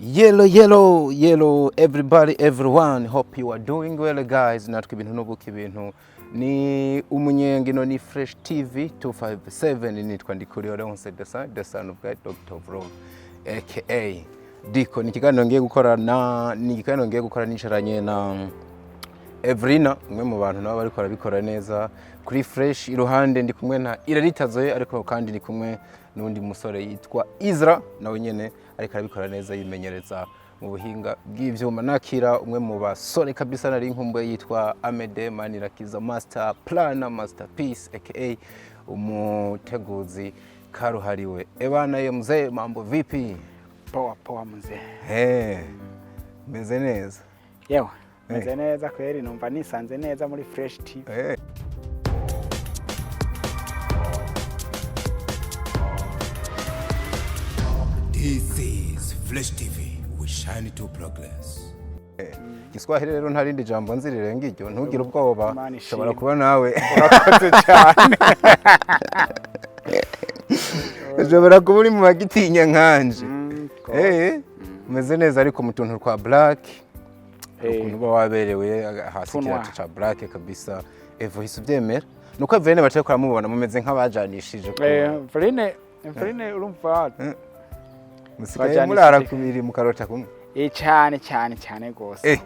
Yellow, everybody, everyone. Hope you are doing well, guys. Natwe ibintu n'ubuki ibintu ni umunyengino ni Fresh TV 257 ni twandikire onse the son of God, Dr. Vlog, aka DICO. Ni kiganiro ngiye gukora nicaranye na Evrina, umwe mu bantu nabo bariko barabikora neza kuri Fresh. Iruhande ndi kumwe na Iraritazoye, ariko kandi ndi kumwe n'undi musore yitwa Isra, nawe nyene ariko arabikora neza yimenyereza mu buhinga bw'ivyuma. Nakira umwe mu basore kabisa nari nkumbuye yitwa Amedee Manirakiza, master planner, masterpiece, aka umuteguzi karuhariwe. Ebana ye mzee, mambo vipi? Poa mzee. Meze neza. Yewe, meze neza kweri, numva nisanze neza muri Fresh TV. This is Fresh TV, we shine to progress. Kiswahili rero ntarindi jambo nzirire ngiryo, ntugire ubwoba, shobora kuba nawe urakoze cyane. Shobora kuba uri mu bagitinya nkanje. Meze neza ariko mu tuntu twa black. Ukuntu ba waberewe hasi kirato cha black kabisa. Evo hisubyemera. Nuko Evrine bace kora mubona mumeze nk'abajanishije ko. Evrine urumva. Musigaye murara kubiri mukarota kumwe. Cyane gose.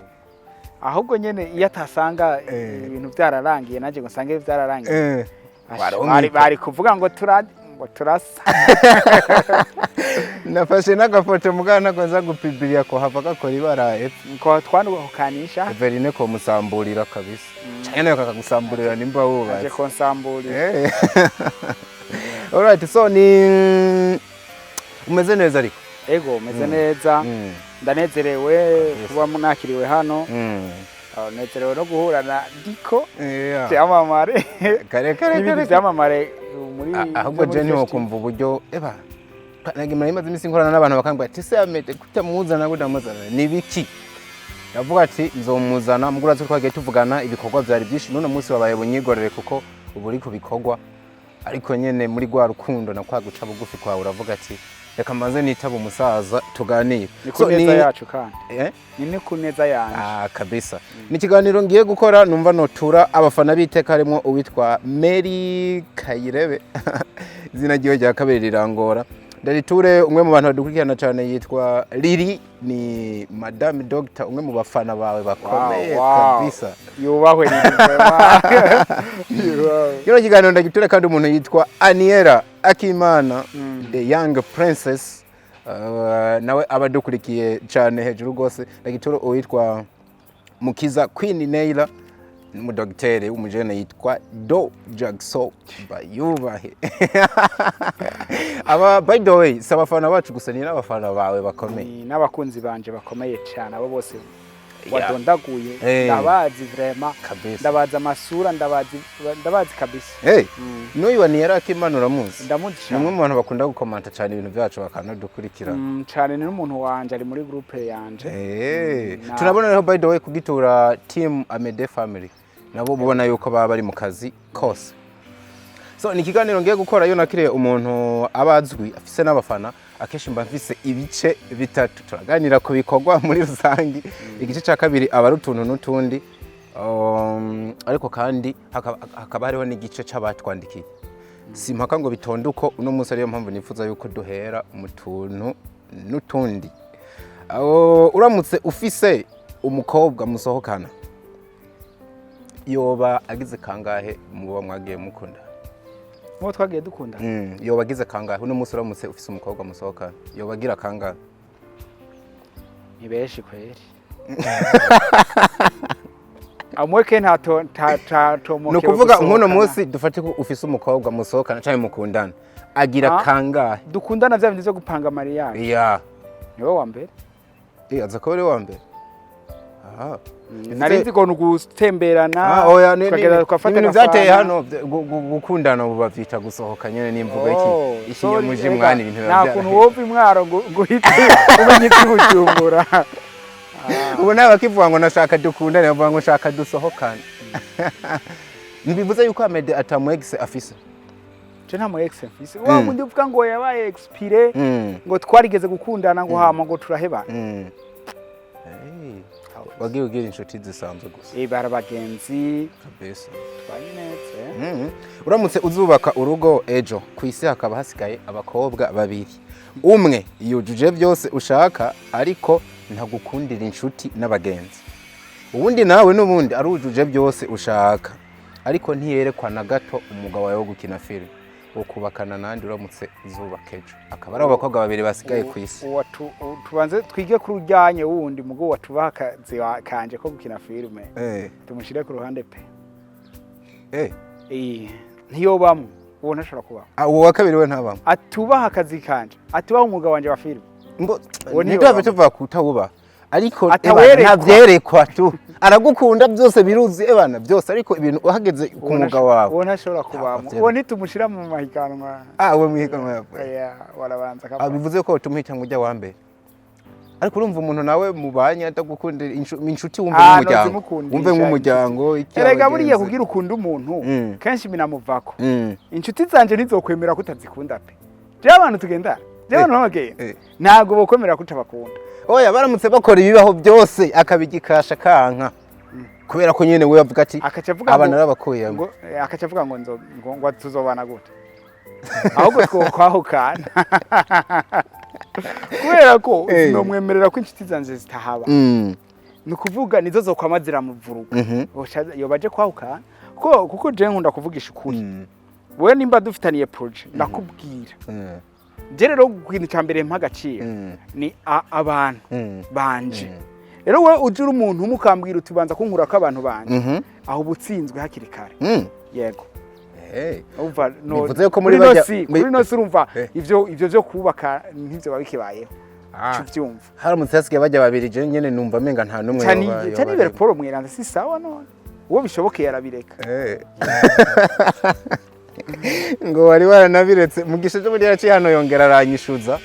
Ahubwo nyene iyo atasanga ibintu byararangiye naje ngo sange byararangiye. Bari kuvuga ngo turasa. Nafashe n'agafoto mugana gonza gupibiria ko hava gakora ibara ko twandukanisha. Evrine ko musamburira kabisa. Cyane kakagusamburira nimba wuba. Aje konsamburira. Alright, so ni umeze neza ariko. Ego umeze neza. Ndanezerewe kuba munakiriwe hano. Nezerewe no guhura na DICO. Byamamare. Kare. Byamamare muri ahubwo je ni wokumva uburyo nagimara imaze imisi nkorana n'abantu bakambwa ati se Amedee kutamuzana gudamuzana ni biki. Yavuga ati nzomuzana muguraze twagiye tuvugana ibikorwa byari byinshi none munsi wabaye bunyigorere kuko uburi kubikorwa ariko nyene muri gwa rukundo na kwaguca bugufi kwa uravuga ati reka maze nitaba umusaza tuganire. So ni yacu kandi ni kuneza yanje kabisa. Ni kiganiro ngiye gukora numva notura abafana biteka harimo uwitwa Mary Kayirebe izina giyo rya kabiri rirangora. Ndariture umwe mu bantu badukurikirana cyane yitwa Lili, ni Madame Doctor, umwe mu bafana bawe bakomeye kabisa. Yubahwe Kino kiganiro ndagiture kandi umuntu yitwa Aniera Akimana, the young princess, nawe abadukurikiye cyane hejuru gose. Ndagiture uwitwa Mukiza Queen Naila, mu docteur umujene yitwa Do Jackson bayubahe. Aba by the way sabafana bacu gusa ni n'abafana bawe bakomeye n'abakunzi banje bakomeye cyane abo bose wadondaguye. Ndabazi vraiment ndabaza amasura ndabazi kabisa. N'uyu Aniera Akimana uramuzi? Ndamuzi cyane. Numwe mu bantu bakunda gukomanta cyane ibintu byacu bakanadukurikira cyane. Ni n'umuntu wanje ari muri groupe yanje. Tunabona rero by the way kugitura team Amedee family nabo bubona yuko baba bari mu kazi kose. So ni kiganiro ngiye gukora yo nakire umuntu abazwi afise n'abafana akeshi mba mfise ibice bitatu. Turaganira ku bikorwa muri rusangi, igice ca kabiri abarutuntu n'utundi, ariko kandi hakaba hariho n'igice c'abatwandikiye. Simpaka ngo bitonduko uno munsi ariyo mpamvu nifuza yuko duhera mu tuntu n'utundi. Uramutse ufise umukobwa musohokana yoba agize kangahe muba mwagiye mukunda? Mo twagiye dukunda. Yoba agize kangahe uno munsi uramutse ufise umukobwa musohokana yoba agira kangahe? Ni beshi kweri. Amweke ntato no kuvuga nkono munsi dufate ko ufise umukobwa musohokana cyane mukundana agira kangahe? Dukundana bya bindi byo gupanga mariage. Niwe wa mbere. Aza ko ari wa mbere. Narinzi ko nugutemberana twagera twafata ibintu byateye hano gukundana ubu bavyita gusohoka nyene n'imvugo iki ikinyamuje mwani ibintu byara. Nakuntu wova imwaro ngo hite umenye ikibujumbura. Ubu nawe bakivuga ngo nashaka dukundane bavuga ngo nshaka dusohokana. Nibivuze yuko Amedee atamwexe afise. je nta mu ex mfise wa mundi uvuga ngo yabaye expire ngo twarigeze gukundana ngo hama ngo turaheba wagiye ugira inshuti zisanzwe gusa barabagenzi kabisa twanyinetse uramutse uzubaka urugo ejo ku isi hakaba hasigaye abakobwa babiri umwe yujuje byose ushaka ariko ntagukundira inshuti n'abagenzi ubundi nawe n'ubundi arujuje byose ushaka ariko ntiyerekwa na gato umugabo wawe wo gukina film wo kubakana nandi uramutse zubaka ejo akaba ari abakobwa babiri basigaye ku isi tubanze twige kuri ujyanye wundi mugo watubaka kanje ko gukina filme tumushire ku ruhande pe ntiyobamo uwo ntashobora kuba uwo wa kabiri we ntabamo atubaha akazi kanje atubaha umugabo wanje wa filme ngo ntidave tuvuga kutawuba ariko ntavyerekwa tu aragukunda byose biruzi ebana byose ariko ibintu uhageze ku mugabo wawe uwo ntashobora kubamo uwo ntitumushira mu mahiganwa uwo mwihiganwa yawe warabanza kapa bivuze ko tumuhita ngo ujya wa mbere ariko urumva umuntu nawe mubanye atagukunda inshuti wumve nk'umuryango wumve nk'umuryango erega buriye kugira ukunda umuntu kenshi binamuvako inshuti zanje ntizokwemera kutazikunda pe je abantu tugenda je abantu bagenda ntago bokwemera kutabakunda oya baramutse bakora ibibaho byose akabigikasha kanka kubera ko nyene we yavuga ati abana rabakuye ngo akacavuga ngo tuzobana gute ahubwo twahukana kubera ko nomwemerera ko inshuti zanje zitahaba nukuvuga nizo zokwamazira mu vuruga yobaje kwahukana kuko je nkunda kuvugisha ukuri we nimba dufitaniye project nakubwira je rero kwintu cyambere mpagaciro ni abantu banje rero we ujura umuntu umukambwira utubanza kunkura ko abantu banje aho butsinzwe hakiri kare yego umva no bivuze ko muri bajya muri no surumva ivyo byo kubaka ntivyo babikibayeho cyuvyumva haramutse hasigaye bajya babiri je nyene numva menga nta numwe yabaye cyane bere Paul mwiranze si sawa none uwo bishobokeye arabireka ngo wari waranabiretse mugisha cyo muri yaci hano yongera aranyishuza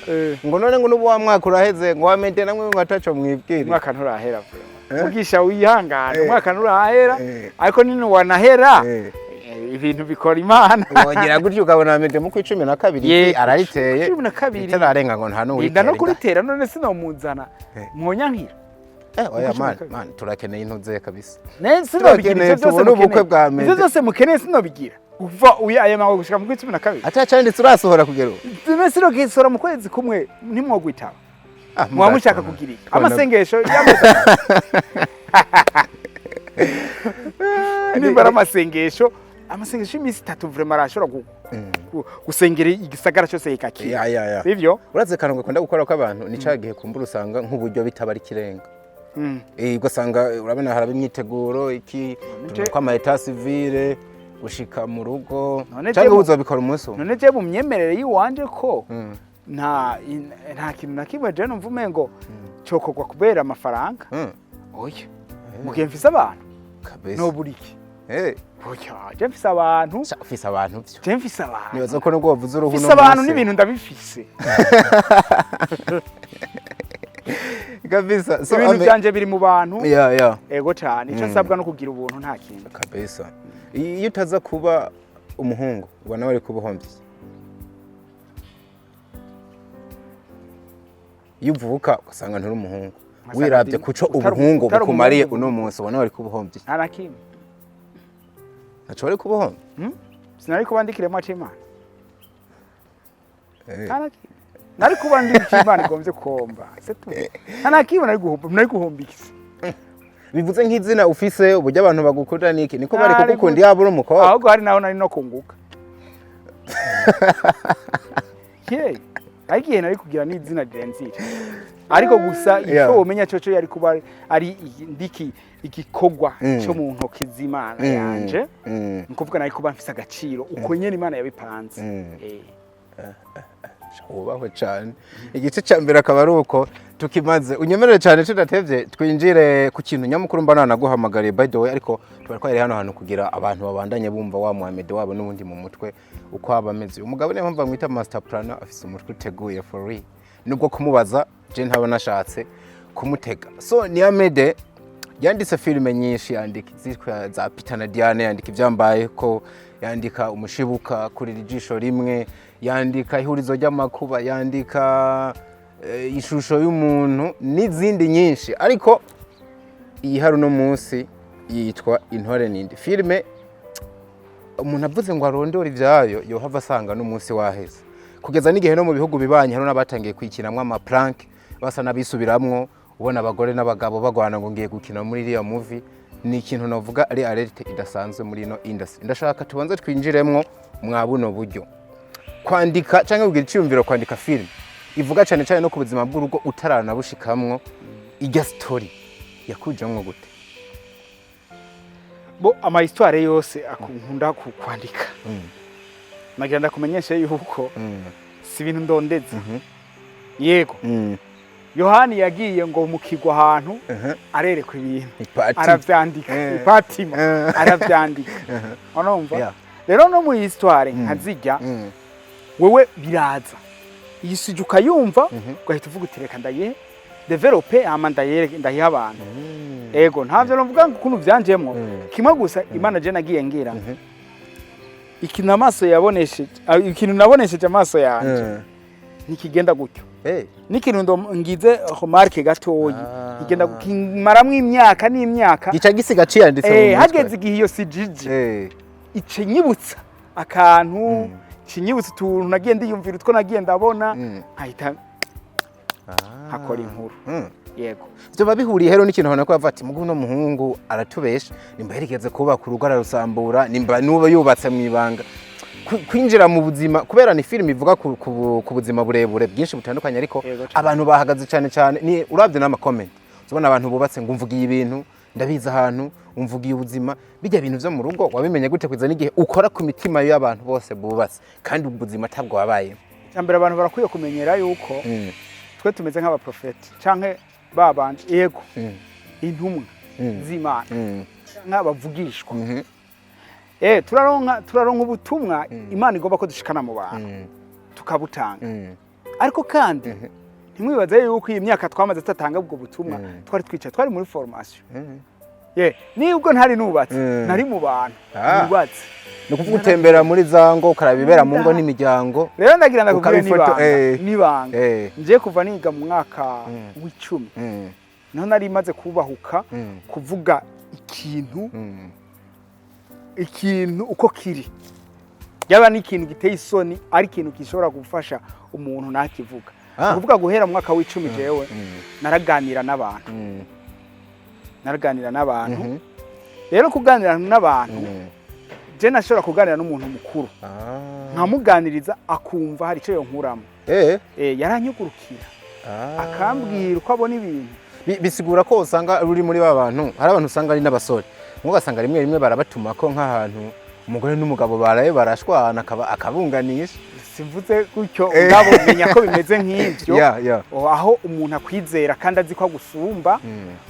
ngo none ngo nubu wa mwaka uraheze ngo Amedee namwe ngo ataco mwibwire mwaka nturahera mugisha wihangane mwaka nturahera ariko nini wanahera ibintu bikora imana wongera gutyo ukabona Amedee mu 12 arariteye 12 itararenga ngo nta no witera no kuritera none sino muzana mwonya oya man turakeneye intuze kabisa sino bigira byose n'ubukwe bwa Amedee byose mukeneye sino bigira uva uya aya mawe gushika mu 12 atacandi turasohora kugero tumesiro gisora mu kwezi kumwe ntimwogwitaba mwamushaka kugira iki amasengesho yameza nimbara amasengesho imisi 3 vraiment arashobora gusengera igisagara cyose hikakira sivyo uraze kanongwe kwenda gukora ko abantu ni cagihe kumbura usanga nk'uburyo bitabari kirenga ugasanga urabona haraba imyiteguro iki kwa maeta civile ushika mu rugo cyangwa uzobikora umunsi none je mu myemerere yiwanje ko nta kintu nakimwe je numva umengo cokogwa kubera amafaranga oya mugihe mfise abantu kabisa no buriki oya je mfise abantu je mfise abantu nibaza ko nubwo wavuze uruhu no mfise abantu n'ibintu ndabifise kabisa so ibintu byanje biri mu bantu ego cyane ico nsabwa no kugira ubuntu nta kintu kabisa iyo utaza kuba umuhungu ubona wari kubuhombye iyo uvuka ugasanga nturi umuhungu wirabye kuco ubuhungu bukumariye uno munsi ubona wari kubuhombye ntarakimwe naco wari kubuhombye sinari kubandikire mu Imana nari kubandikira Imana igomvye komba ntarakimwe nari guhomba iki bivuze nk'izina ufise uburyo abantu bagukunda niki niko bari kugukunda yabo uri umukobwa ahubwo hari naho nari no kunguka agiye nari kugira n'izina ryenzira ariko gusa icyo umenya cyo yari kuba ari ndiki igikogwa cyo mu ntoki z'Imana yanje nikuvuga nari kuba mfise agaciro uko nyene Imana yabipanze ubahwe cyane igice cya mbere akaba ari uko tukimaze unyemerere cyane tudatevye twinjire ku kintu nyamukuru mbana naguhamagariye by the way ariko twari kwari hano hantu kugira abantu babandanye bumva wa Amedee wabo n'ubundi mu mutwe uko abameze umugabo niyo mpamvu mwita master planner afise umutwe uteguye for real nubwo kumubaza je ntaba nashatse kumutega so ni Amedee yanditse filime nyinshi yandika zitwa za Peter na Diane yandika ivyambaye ko yandika umushibuka kuri ijisho rimwe, yandika ihurizo ry'amakuba, yandika ishusho y'umuntu n'izindi nyinshi, ariko iyi hari uno munsi yitwa Intore Ntindi. Filime umuntu avuze ngo arondore ivyayo yohava asanga n'umunsi waheze, kugeza n'igihe no mu bihugu bibanye hari n'abatangiye kwikinamwo amaprank basa n'abisubiramwo, ubona abagore n'abagabo bagwana ngo ngiye gukina muri iriya movie. Ni ikintu navuga ari alerte idasanzwe muri no industry. Ndashaka tubanze twinjiremwo mwa buno buryo kwandika canke kugira iciyumviro kwandika film ivuga cyane cyane no ku buzima bw'urugo utaranabushikamwo, ijya story yakujamwo gute? Bo ama histoire yose akunkunda kwandika, nagira ndakumenyesha yuko si ibintu ndondeze. Yego Yohani yagiye ngo mukigwa ahantu arerekwa ibintu aravyandika ipatima aravyandika onomva. Rero no mu histoire nkazijya wewe biraza yisije ukayumva ugahita uvuga uti reka ndaye develope ama ndaye abantu. Ego ntavyo novuga ngo kuntu vyanjemwo kimwe gusa Imana je nagiye ngira ikintu amaso yabonesheje, ikintu nabonesheje amaso yanje nikigenda gutyo. N'ikintu ndo ngize remarque gatoyi igenda kumaramwo imyaka n'imyaka gica gisiga ciyanditse mu mutwe. Hageze igihe iyo sijije ice nyibutsa akantu kinyibutsa utuntu nagiye ndiyumvira utwo nagiye ndabona nkahita hakora inkuru. Yego byo babihuriye hero n'ikintu hona ko yavuga ati mugu no muhungu aratubesha, nimba yarigeze kubaka urugo ararusambura, nimba nuba yubatse mu ibanga. Kwinjira mu buzima kubera ni film ivuga ku buzima burebure bwinshi butandukanye, ariko abantu bahagaze cyane cyane ni uravye n'ama comment uzobona abantu bubatse ngo umvugiye ibintu ndabiza ahantu umvugiye ubuzima bijya ibintu byo mu rugo. Wabimenye gute kwiza n'igihe ukora ku mitima y'abantu bose bubatse kandi ubuzima tabwo wabaye? Cyambere abantu barakwiye kumenyera yuko twe tumeze nk'abaprofeti canke babanje yego intumwa z'Imana nk'abavugishwa. Turaronka ubutumwa Imana igomba ko dushikana mu bantu tukabutanga, ariko kandi ntimwibaze yuko iyi myaka twamaze tutatanga ubwo butumwa twari twicaye, twari muri formation. Nibwo ntari nubatse nari mu bantu nubatse, no kuvuga utembera muri zango ukarabibera mu ngo n'imiryango. Rero ndagira ndakubwira nibanga nje kuva niga mu mwaka w'10 naho nari maze kubahuka kuvuga ikintu uko kiri, yaba ni ikintu giteye isoni ari ikintu gishobora gufasha umuntu nakivuga. Kuvuga guhera mu mwaka w'10 jewe naraganira n'abantu. Rero kuganira n'abantu je nashobora kuganira n'umuntu mukuru nkamuganiriza akumva hari ico yonkuramo. Yaranyugurukira akambwira uko abona ibintu. Bisigura ko usanga ruri muri babantu, hari abantu usanga ari n'abasore mugasanga rimwe barabatuma ko nk'ahantu umugore n'umugabo baraye barashwana akabunganisha. Simvuze gutyo ngabo menya ko bimeze nk'ivyo aho umuntu akwizera kandi azi ko agusumba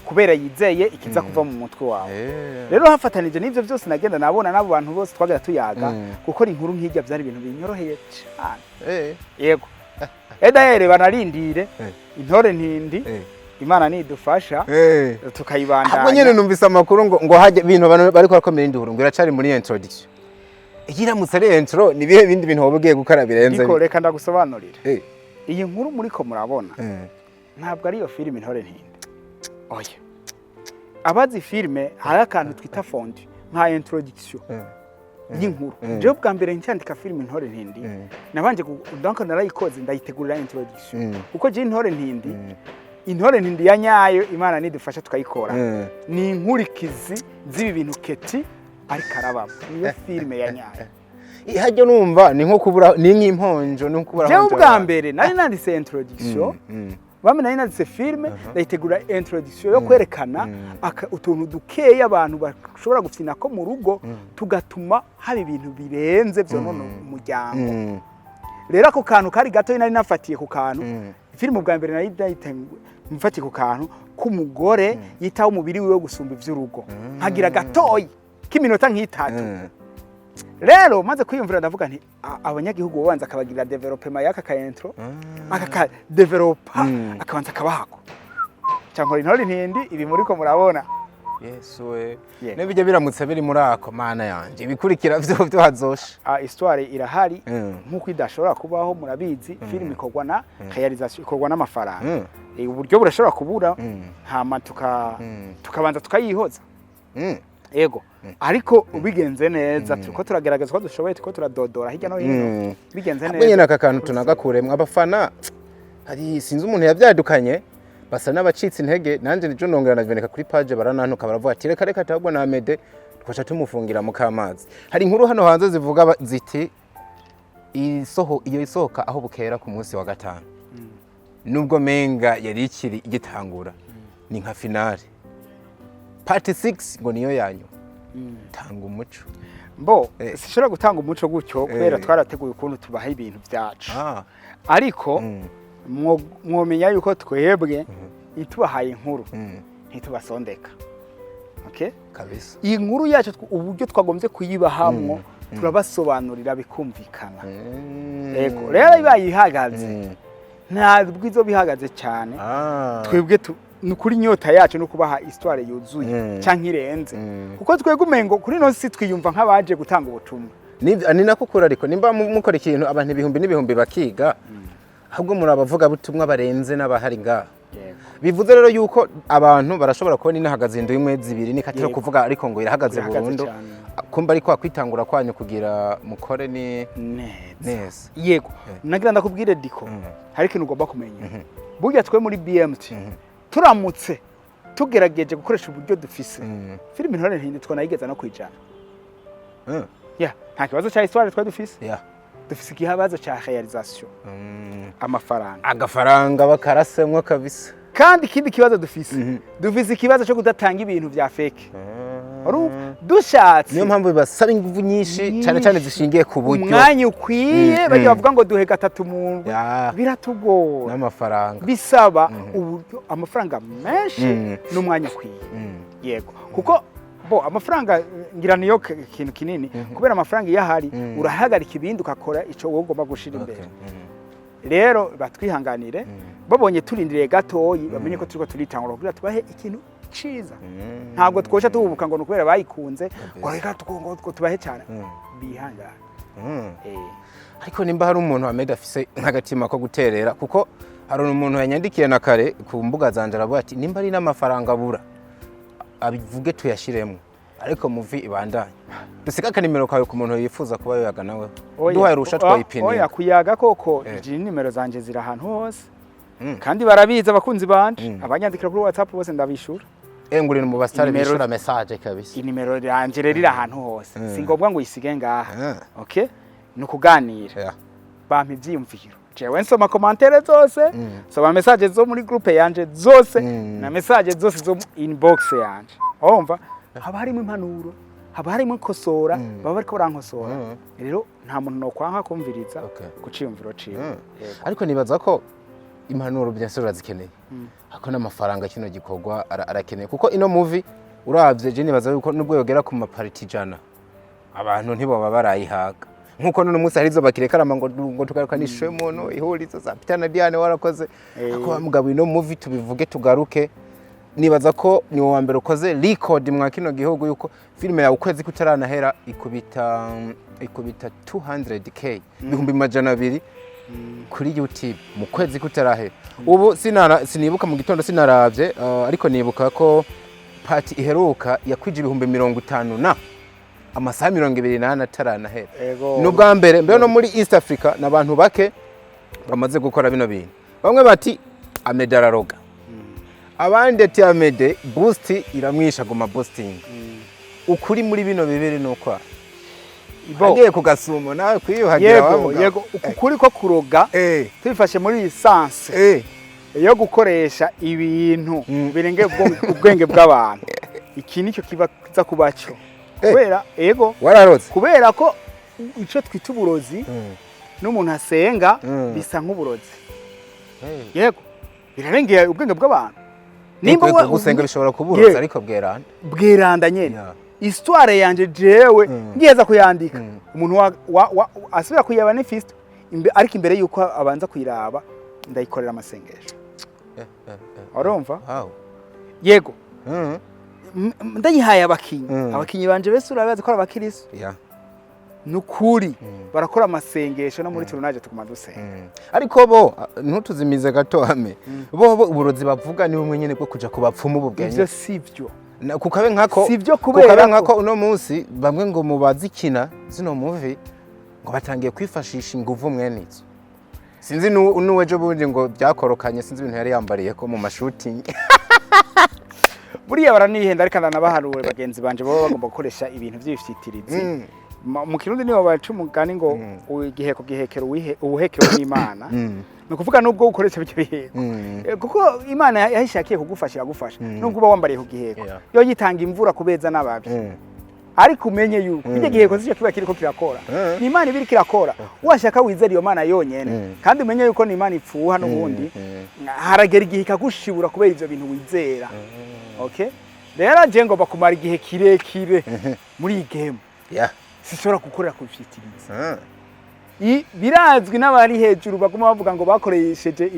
kubera yizeye ikiza kuva mu mutwe wawe. Rero hafatanije n'ivyo byose nagenda nabona n'abo bantu bose twagera tuyaga gukora inkuru nk'ijya byari ibintu binyoroheye cyane. Yego edahere banarindire Intore Ntindi Imana nidufasha tukayibandanya. Abo nyene numvise amakuru ngo haje ibintu bari kwarakomera induru ngo iracari muri introduction. Igiramutse ari intro ni bihe bindi bintu wobugiye gukora birenze. Ndiko reka ndagusobanurira. Iyi nkuru muri ko murabona ntabwo ari yo film Intore Ntindi. Oya abazi filme hari akantu twita fond nka introduction y'inkuru. Je bwa mbere ncyandika film Intore Ntindi nabanje donc narayikoze ndayitegurira introduction kuko je Intore Ntindi ya nyayo Imana nidufasha tukayikora ni inkurikizi z'ibi bintu keti ari karababa niyo filme ya nyayo. Ihajyo numva ni nko kubura ni nk'imponjo no kubura. Je bwa mbere nari nanditse introduction bamwe nari nanditse filme ndayitegura introduction yo kwerekana utuntu dukeya abantu bashobora gufina ko mu rugo tugatuma haba ibintu birenze byo none umuryango. Rero ako kantu kari gato nari nafatiye ku kantu filme bwa mbere nari ndayitengwe mfatiye ku kantu k'umugore yitaho umubiri wiwe gusumba ivy'urugo nkagira gatoyi k'iminota nk'itatu. Rero maze kwiyumvira ndavuga nti abanyagihugu babanza akabagira development y'aka ka intro aka developer akabanza kabahako cyangwa Intore Ntindi ibi muri ko murabona Yes we. Yeah. Nebijye biramutse biri muri ako mana yanje. Ibikurikira byo hazosha. Histoire irahari nkuko idashobora kubaho murabizi film ikorwa na réalisation ikorwa n'amafaranga. Uburyo burashobora kubura hama tukabanza tukayihoza. Ego. Ariko ubigenze neza turiko turagerageza ko dushoboye tuko turadodora hirya no hino. Bigenze neza. Nyine aka kantu tunagakuremwe abafana. Hari sinzi umuntu yavyadukanye. Basa n'abacitse intege nanje nijo nongera navyeneka kuri page baranantuka baravuga ati reka tabwo na Amedee twacha tumufungira mu kamazi. Hari inkuru hano hanze zivuga ziti iyo isohoka aho bukera ku munsi wa gatanu. Nubwo menga yari ikiri igitangura ni nka finale. Part 6 ngo niyo yanyu. Tanga umuco. Mbo sishobora gutanga umuco gutyo kubera twarateguye ukuntu tubaha ibintu byacu. Ariko mwomenya yuko twebwe itubahaye inkuru ntitubasondeka. Okay? Kabisa. Iyi nkuru yacu uburyo twagombye kuyibahamwo turabasobanurira bikumvikana. Yego. Rero ibayihagaze. Ntabwo izo bihagaze cyane. Twebwe nukuri nyota yacu no kubaha histoire yuzuye canke irenze. Kuko twebwe umengo kuri no si twiyumva nk'abaje gutanga ubutumwa. Ni nako kuri ariko nimba mukora ikintu abantu ibihumbi n'ibihumbi bakiga. Ahubwo muri abavuga butumwa barenze n'abahari ngaha. Bivuze rero yuko abantu barashobora kubona inahagaze indwi imwe zibiri nikatira kuvuga ariko ngo irahagaze burundu. Kumba ariko kwitangura kwanyu kugira mukore ni neza. Yego. Nagira ndakubwire DICO. Hari ikintu ugomba kumenya. Burya twe muri BMT turamutse tugerageje gukoresha uburyo dufise. Film Intore ntindi twanayigeza no kwijana. Nta kibazo cya histoire twa dufise. Dufise ikibazo cya réalisation. Amafaranga. Agafaranga bakarasemwa kabisa. Kandi ikindi kibazo dufise. Dufise ikibazo cyo kudatanga ibintu bya fake. Dushatse. Niyo mpamvu basaba ingufu nyinshi cyane zishingiye ku buryo. Umwanya ukwiye bajya bavuga ngo duhe gatatu mu biratugora. N'amafaranga. Bisaba uburyo amafaranga menshi n'umwanya ukwiye. Yego. Kuko amafaranga ngira niyo kintu kinini kubera amafaranga yahari urahagarika ibindi ukakora ico wowe ugomba gushira imbere. Rero batwihanganire babonye turindiriye gatoyi bamenye ko turiko turitangura kugira tubahe ikintu ciza. Ntabwo twosha tububuka ngo nukubera bayikunze ngo reka tubahe cyane. Bihangana. Ariko nimba hari umuntu Amedee afise nk'agatima ko guterera kuko hari umuntu yanyandikiye na kare ku mbuga zanje aravuga ati nimba ari n'amafaranga abura abivuge tuyashiremo ariko muvi ibandanye dusika kanimero kawe ku muntu yifuza kuba yoyaga nawe duhaye rusha twayipinira. Oya kuyaga koko iji nimero zanje zira ahantu hose kandi barabiza abakunzi banje abanyandikira kuri WhatsApp bose ndabishura. Ngurira mu bastare bishura message kabisa. Inimero yanje rero ahantu hose singombwa ngo yisige ngaha. Okay? Nukuganira. Bampa ivyiyumviro. Jewe nsoma commentaire zose, soma message zo muri groupe yanje zose na message zose zo inbox yanje. Urumva? Haba harimo impanuro, haba harimo kosora, baba bariko barankosora. Rero nta muntu no kwanka kumviriza kuciyumviro ciwe. Ariko nibaza ko impanuro byasura zikeneye. Hako n'amafaranga kino gikorwa arakeneye kuko ino movie uravye je nibaza yuko nubwo yogera ku mapariti jana abantu ntiboba barayihaga. Nkuko none munsi harizo bakirekarama ngo tugarukanishwe mono ihurizo za Peter na Diane warakoze ako bamugabo ino movie tubivuge tugaruke. Nibaza ko ni wa mbere ukoze record mwa kino gihugu yuko filime ya ukwezi kutaranahera ikubita 200k bihumbi majana 200 kuri YouTube mu kwezi kutarahera. Ubu sinibuka mu gitondo sinaravye ariko nibuka ko party iheruka yakwije ibihumbi 50 na amasaha 28 ataranahera. Nubwa mbere no muri East Africa nabantu bake bamaze gukora bino bintu. Bamwe bati Amedee araroga. Abandi ati Amedee boost iramwisha goma boosting. Ukuri muri bino bibiri nuko agiye kugasumo nawe kwiyuhagira wamuga. Yego ukuri ko kuroga tubifashe muri lisanse yo gukoresha ibintu birenge ubwenge bw'abantu. Iki nicyo kibaza kubacho. Kubera ego wararoze kubera ko ico twita uburozi n'umuntu asenga bisa nk'uburozi. Yego birarengeye ubwenge bw'abantu. Nimba gusenga bishobora kuburoza ariko bweranda nyene. Histoire yanje jewe ngiyeza kuyandika umuntu asubira kuyaba n'ifist ariko imbere yuko abanza kuyiraba ndayikorera amasengesho. Urumva? Yego. ndayihaye abakinyi banje bese urabazi ko abakiriso nukuri barakora amasengesho no muri turunaje tukuma dusenga ariko bo ntutuzimize gato hame bo uburozi bavuga ni bumwe nyene bwo kuja kubapfumu ububwenye ivyo sivyo kukabe nkako sivyo kubera kukabe nkako uno munsi bamwe ngo mubazikina zino movie ngo batangiye kwifashisha inguvu mwenizo sinzi nuwejo bundi ngo byakorokanye sinzi ibintu yari yambariye ko mu mashooting buriya baranihenda ariko nabaharuwe bagenzi banje bo bagomba gukoresha ibintu by'ibifitirizi mu kirundi niyo baca umugani ngo igiheko gihekera ubuhekewe n'Imana no kuvuga nubwo ukoresha bityo biheko kuko Imana yahishakiye kugufasha iragufasha nubwo uba wambariye ku giheko yo yitanga imvura kubeza nababi ariko umenye yuko bijye giheko sije kiba kiriko kirakora ni Imana ibiri kirakora washaka wizera iyo Mana yonyene kandi umenye yuko ni Imana ipfuha n'ubundi haragera igihe ikagushibura kubera ivyo bintu wizera okay rero je ngo bakumara igihe kirekire muri iyi game sishobora gukorera ku bifitiriza birazwi n'abari hejuru baguma bavuga ngo bakoresheje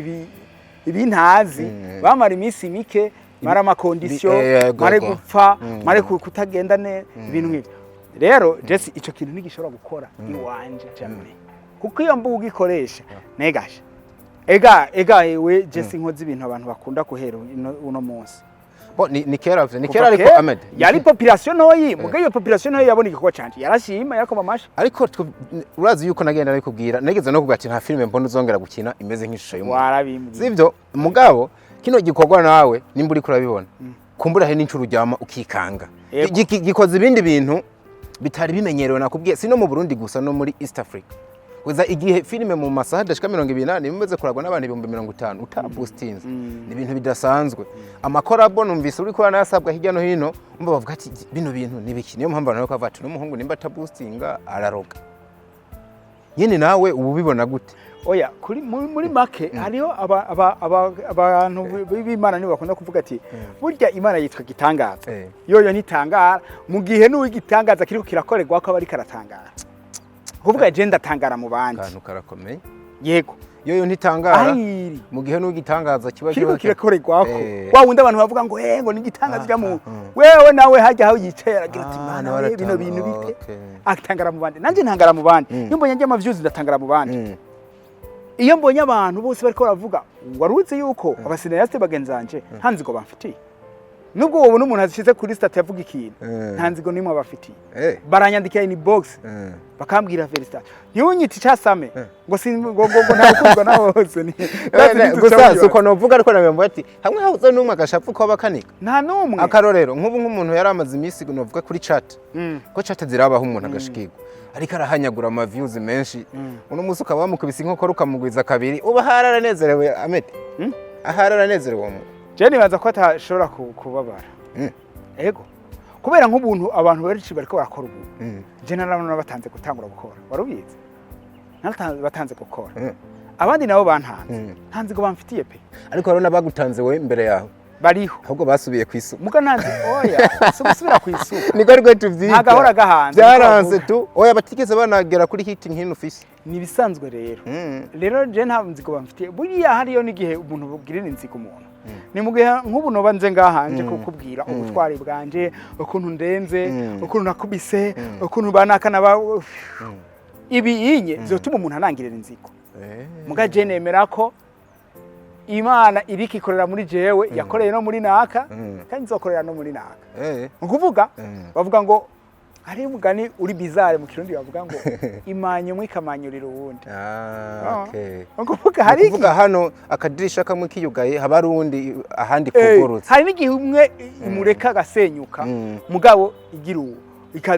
ibintazi bamara iminsi mike mara amakondisiyo mare gupfa mare kutagenda ne ibintu nk'ibyo rero Jesse ico kintu ntigishobora gukora iwanje jamwe kuko iyo mbuga ikoresha negasha ega we Jesse nkoze ibintu abantu bakunda kuhera uno munsi ni kera ariko Amedee yari population ntoyi mugayo iyo population ntoyi yaboneka ko canje yarashima yakoma amashi ariko urazi yuko nagenda ari kubwira nageze no kubwira nta filime mbona uzongera gukina imeze nk'ishusho y'umuntu warabimbye sivyo mugabo kino gikorwa nawe nimba uri kurabibona kumbura he n'incuru ryama ukikanga gikoze ibindi bintu bitari bimenyerewe nakubwiye si no mu Burundi gusa no muri East Africa Kuza igihe filime mu masaha dashika 28 imeze kuragwa n'abantu 50 utaboostinze ni ibintu bidasanzwe amakorabo numvise uri ko nasabwa hirya no hino umva bavuga ati bino bintu nibiki niyo mpamvu nayo kavatu n'umuhungu nimba ataboostinga araroga nyine nawe ububibona gute oya kuri muri make hariho abantu b'Imana nibo bakunda kuvuga ati burya Imana yitwa gitangaza yoyo ntitangara mu gihe n'uwigitangaza kiriko kirakorerwa ko abari karatangara kuvuga je ndatangara mu bandi kantu karakomeye yego yoyo ntitangara mu gihe n'ugitangaza kiba kirakorerwako wa wundi abantu bavuga ngo ngo nigitangaza cyamu wewe nawe hajya aho yicaye aragira ati Imana bino bintu bite atangara mu bandi nanje ntangara mu bandi nimbonye njye amavyuzi ndatangara mu bandi iyo mbonye abantu bose bariko baravuga waruzi yuko abasinayaste bagenzanje ntanzigo bamfitiye nubwo wowe n'umuntu azishize kuri stat yavuga ikintu ntanzigo nimwe abafitiye baranyandikira inbox bakambwira Felicita yunyiti cyasame ngo ntakuzwa naho hose ni gusa suko novuga ariko namwe ati hamwe hazo numwe agashapfu ko bakanika nta numwe akarorero nk'ubu nk'umuntu yari amaze imisi novuga kuri chat ko chat zirabaho umuntu agashikirwa ariko arahanyagura ama views menshi uno musi ukaba wamukubise inkokora ukamugwiza kabiri uba hararanezerewe Amedee aharanezerewe uwo je nibaza ko atashobora kubabara ego kubera nk'ubuntu abantu benshi bariko barakora ubu je narabona batanze gutangura gukora warubize batanze gukora abandi nabo bantanze ntanze go bamfitiye pe ariko rero nabagutanze we imbere yaho bariho ahubwo basubiye kwisuka muga ntanze oya subira kwisuka niko rwo tuvyita agahora gahanze byaranze tu oya batigeze banagera kuri hitting hino office ni bisanzwe rero je nta nziko bamfitiye buriya hariyo n'igihe umuntu bugirira inziko umuntu ni mugihe nk'ubu no banze ngahanje kukubwira ubutwari bwanje ukuntu ndenze ukuntu nakubise ukuntu banakana ibi inye zotuma umuntu anangirira inziko muga je nemera ko Imana iriki ikorera muri jewe yakoreye no muri naka kandi nzokorera no muri naka ukuvuga bavuga ngo hari mugani uri bizarre mu kirundi bavuga ngo imanyo mwikamanyurira uwundi okay ukuvuga hari ukuvuga hano akadirisha kamwe kiyugaye haba rundi ahandi kugurutse hari n'igihe umwe imureka gasenyuka mugabo igira uwo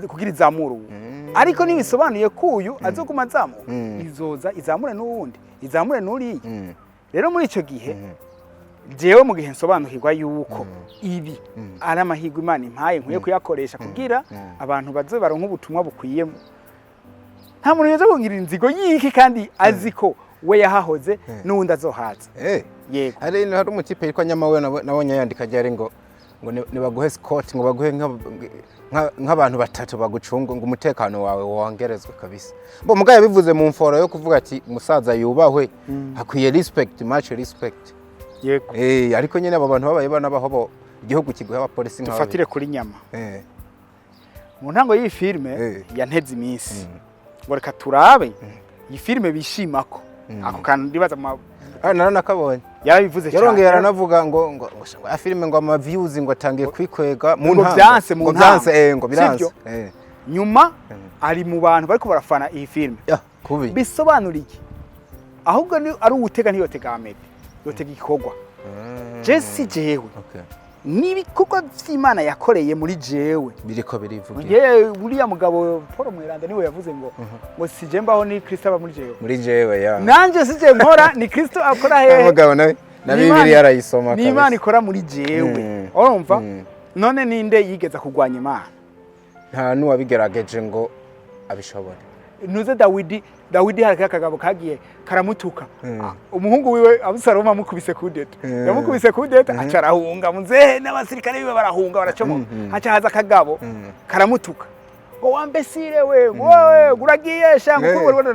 kugira izamura uwo ariko nibisobanuye kuyu azoguma zamu izoza izamure n'uwundi izamure n'uri rero muri ico gihe jewe mu gihe nsobanukirwa yuko ibi ari amahirwe Imana impaye nkwiye kuyakoresha kugira abantu baze baronka ubutumwa bukwiye nta muntu yoza kungira inzigo yiki kandi aziko we yahahoze n'undi azohaza yego hari umutipe yitwa Nyamawe nabonye yandika ryari ngo nibaguhe Scott ngo baguhe nk'abantu batatu bagucunga ngo umutekano wawe wongerezwe kabisa bo mugaye bivuze mu mforo yo kuvuga ati umusaza yubahwe hakwiye respect much respect yego ariko nyene abo bantu babaye bana baho igihugu kiguha abapolisi nka dufatire kuri nyama mu ntango y'iyi filime yanteze iminsi ngo reka turabe iyi filime bishimako ako kantu ndibaza naranakabonye yarabivuze cyane yarongeye aranavuga ngo ya filime ngo ama views ngo atangiye kwikwega mu byanse ngo biranse nyuma ari mu bantu bariko barafana iyi filime bisobanuriye ahubwo ari uwutega ntiyotega Amedee yotega igikorwa Jesse jewe n'ibikorwa vy'Imana yakoreye muri jewe biriko birivuga buriya mugabo Paul Mweranda niwe yavuze ngo sije mbaho ni Kristo aba muri jewe ya nanje sije nkora ni Kristo akora hehe mugabo nawe na Bibiliya arayisoma kabisa ni Imana ikora muri jewe urumva none ninde yigeza kugwanya Imana nta nuwabigerageje ngo abishobore nuze Dawidi haraka kagabo kagiye karamutuka umuhungu wiwe Abusalomu amukubise kudeta yamukubise kudeta acarahunga muzehe n'abasirikare bibe barahunga baracomoka haca haza kagabo karamutuka ngo wambesire wewe guragiye shangu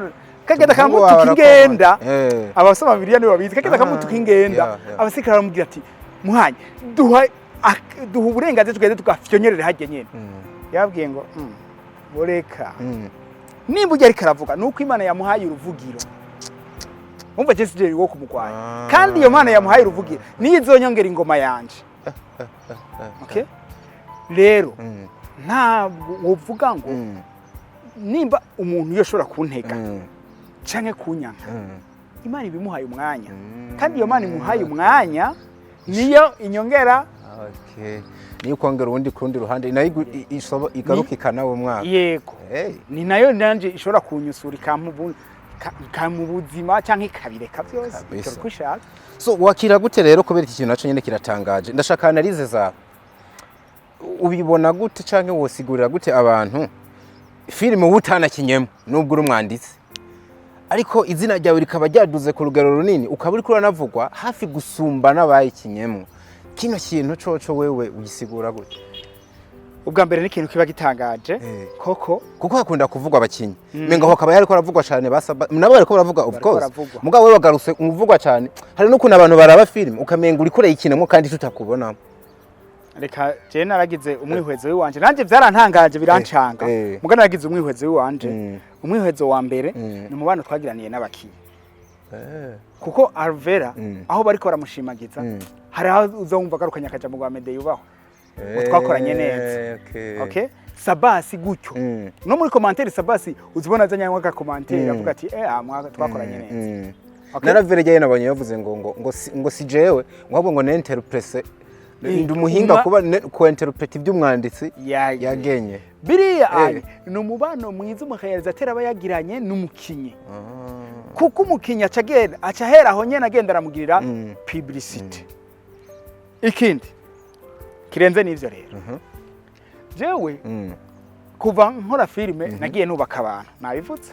kagenda kamutuka ingenda abasoma Bibiliya niwe babizi kagenda kamutuka ingenda abasirikare baramubwira ati muhanye duha uburenganzira tugende tugafyonyerere hajye nyene yabwiye ngo boreka nimba ujya ariko aravuga nuko Imana yamuhaye uruvugiro umva Jesse Jerry wo kumugwanya kandi iyo Mana yamuhaye uruvugiro niyo izonyongera ingoma yanje okay rero ntabwo wovuga ngo nimba umuntu yoshobora kuntega canke kunyanka Imana ibimuhaye umwanya kandi iyo Mana imuhaye umwanya niyo inyongera niyo kongera ubundi kurundi ruhande nayo igaruka ikanawe umwaka yego ni nayo nanje ishobora kunyusura ikamubuzima canke ikabireka byose bitoro kwishaka so wakira gute rero kubera iki kintu naco nyene kiratangaje ndashaka analize za ubibona gute canke wosigurira gute abantu filime ubutana kinyemo nubwo uri umwanditsi ariko izina ryawe rikaba ryaduze ku rugero runini ukaba uri kuranavugwa hafi gusumba nabaye kinyemo kino kintu coco wewe ugisigura gute ubwa mbere ni ikintu kiba gitangaje kuko hakunda kuvugwa abakinyi menga ho kaba yariko aravugwa cyane nabo bariko baravuga of course mugabo wewe wagaruse umuvugwa cyane hari no kuna abantu baraba film ukamenga uri kure ikinemo kandi tutakubona reka je naragize umwihwezo w'iwanje nanje byarantangaje birancanga mugana naragize umwihwezo w'iwanje umwihwezo wa mbere ni mubano twagiraniye n'abakinyi kuko Alvera aho bariko baramushimagiza hari aho uzumva garukanya kaja mu Amedee yubaho twakoranye neza okay Sabasi gutyo no muri commentaire Sabasi uzibona azanywa ka commentaire avuga ati mwaka twakoranye neza naravere je nabonye yavuze ngo si jewe ngo n'interprete ndi umuhinga kuba ku interprete iby'umwanditsi yagenye biriya no mubano mwiza umurealisateur aba yagiranye n'umukinyi kuko umukinyi acahera aho nyene agenda aramugirira publicity ikindi kirenze n'ivyo rero jewe kuva nkora filime nagiye nubaka abantu nabivutse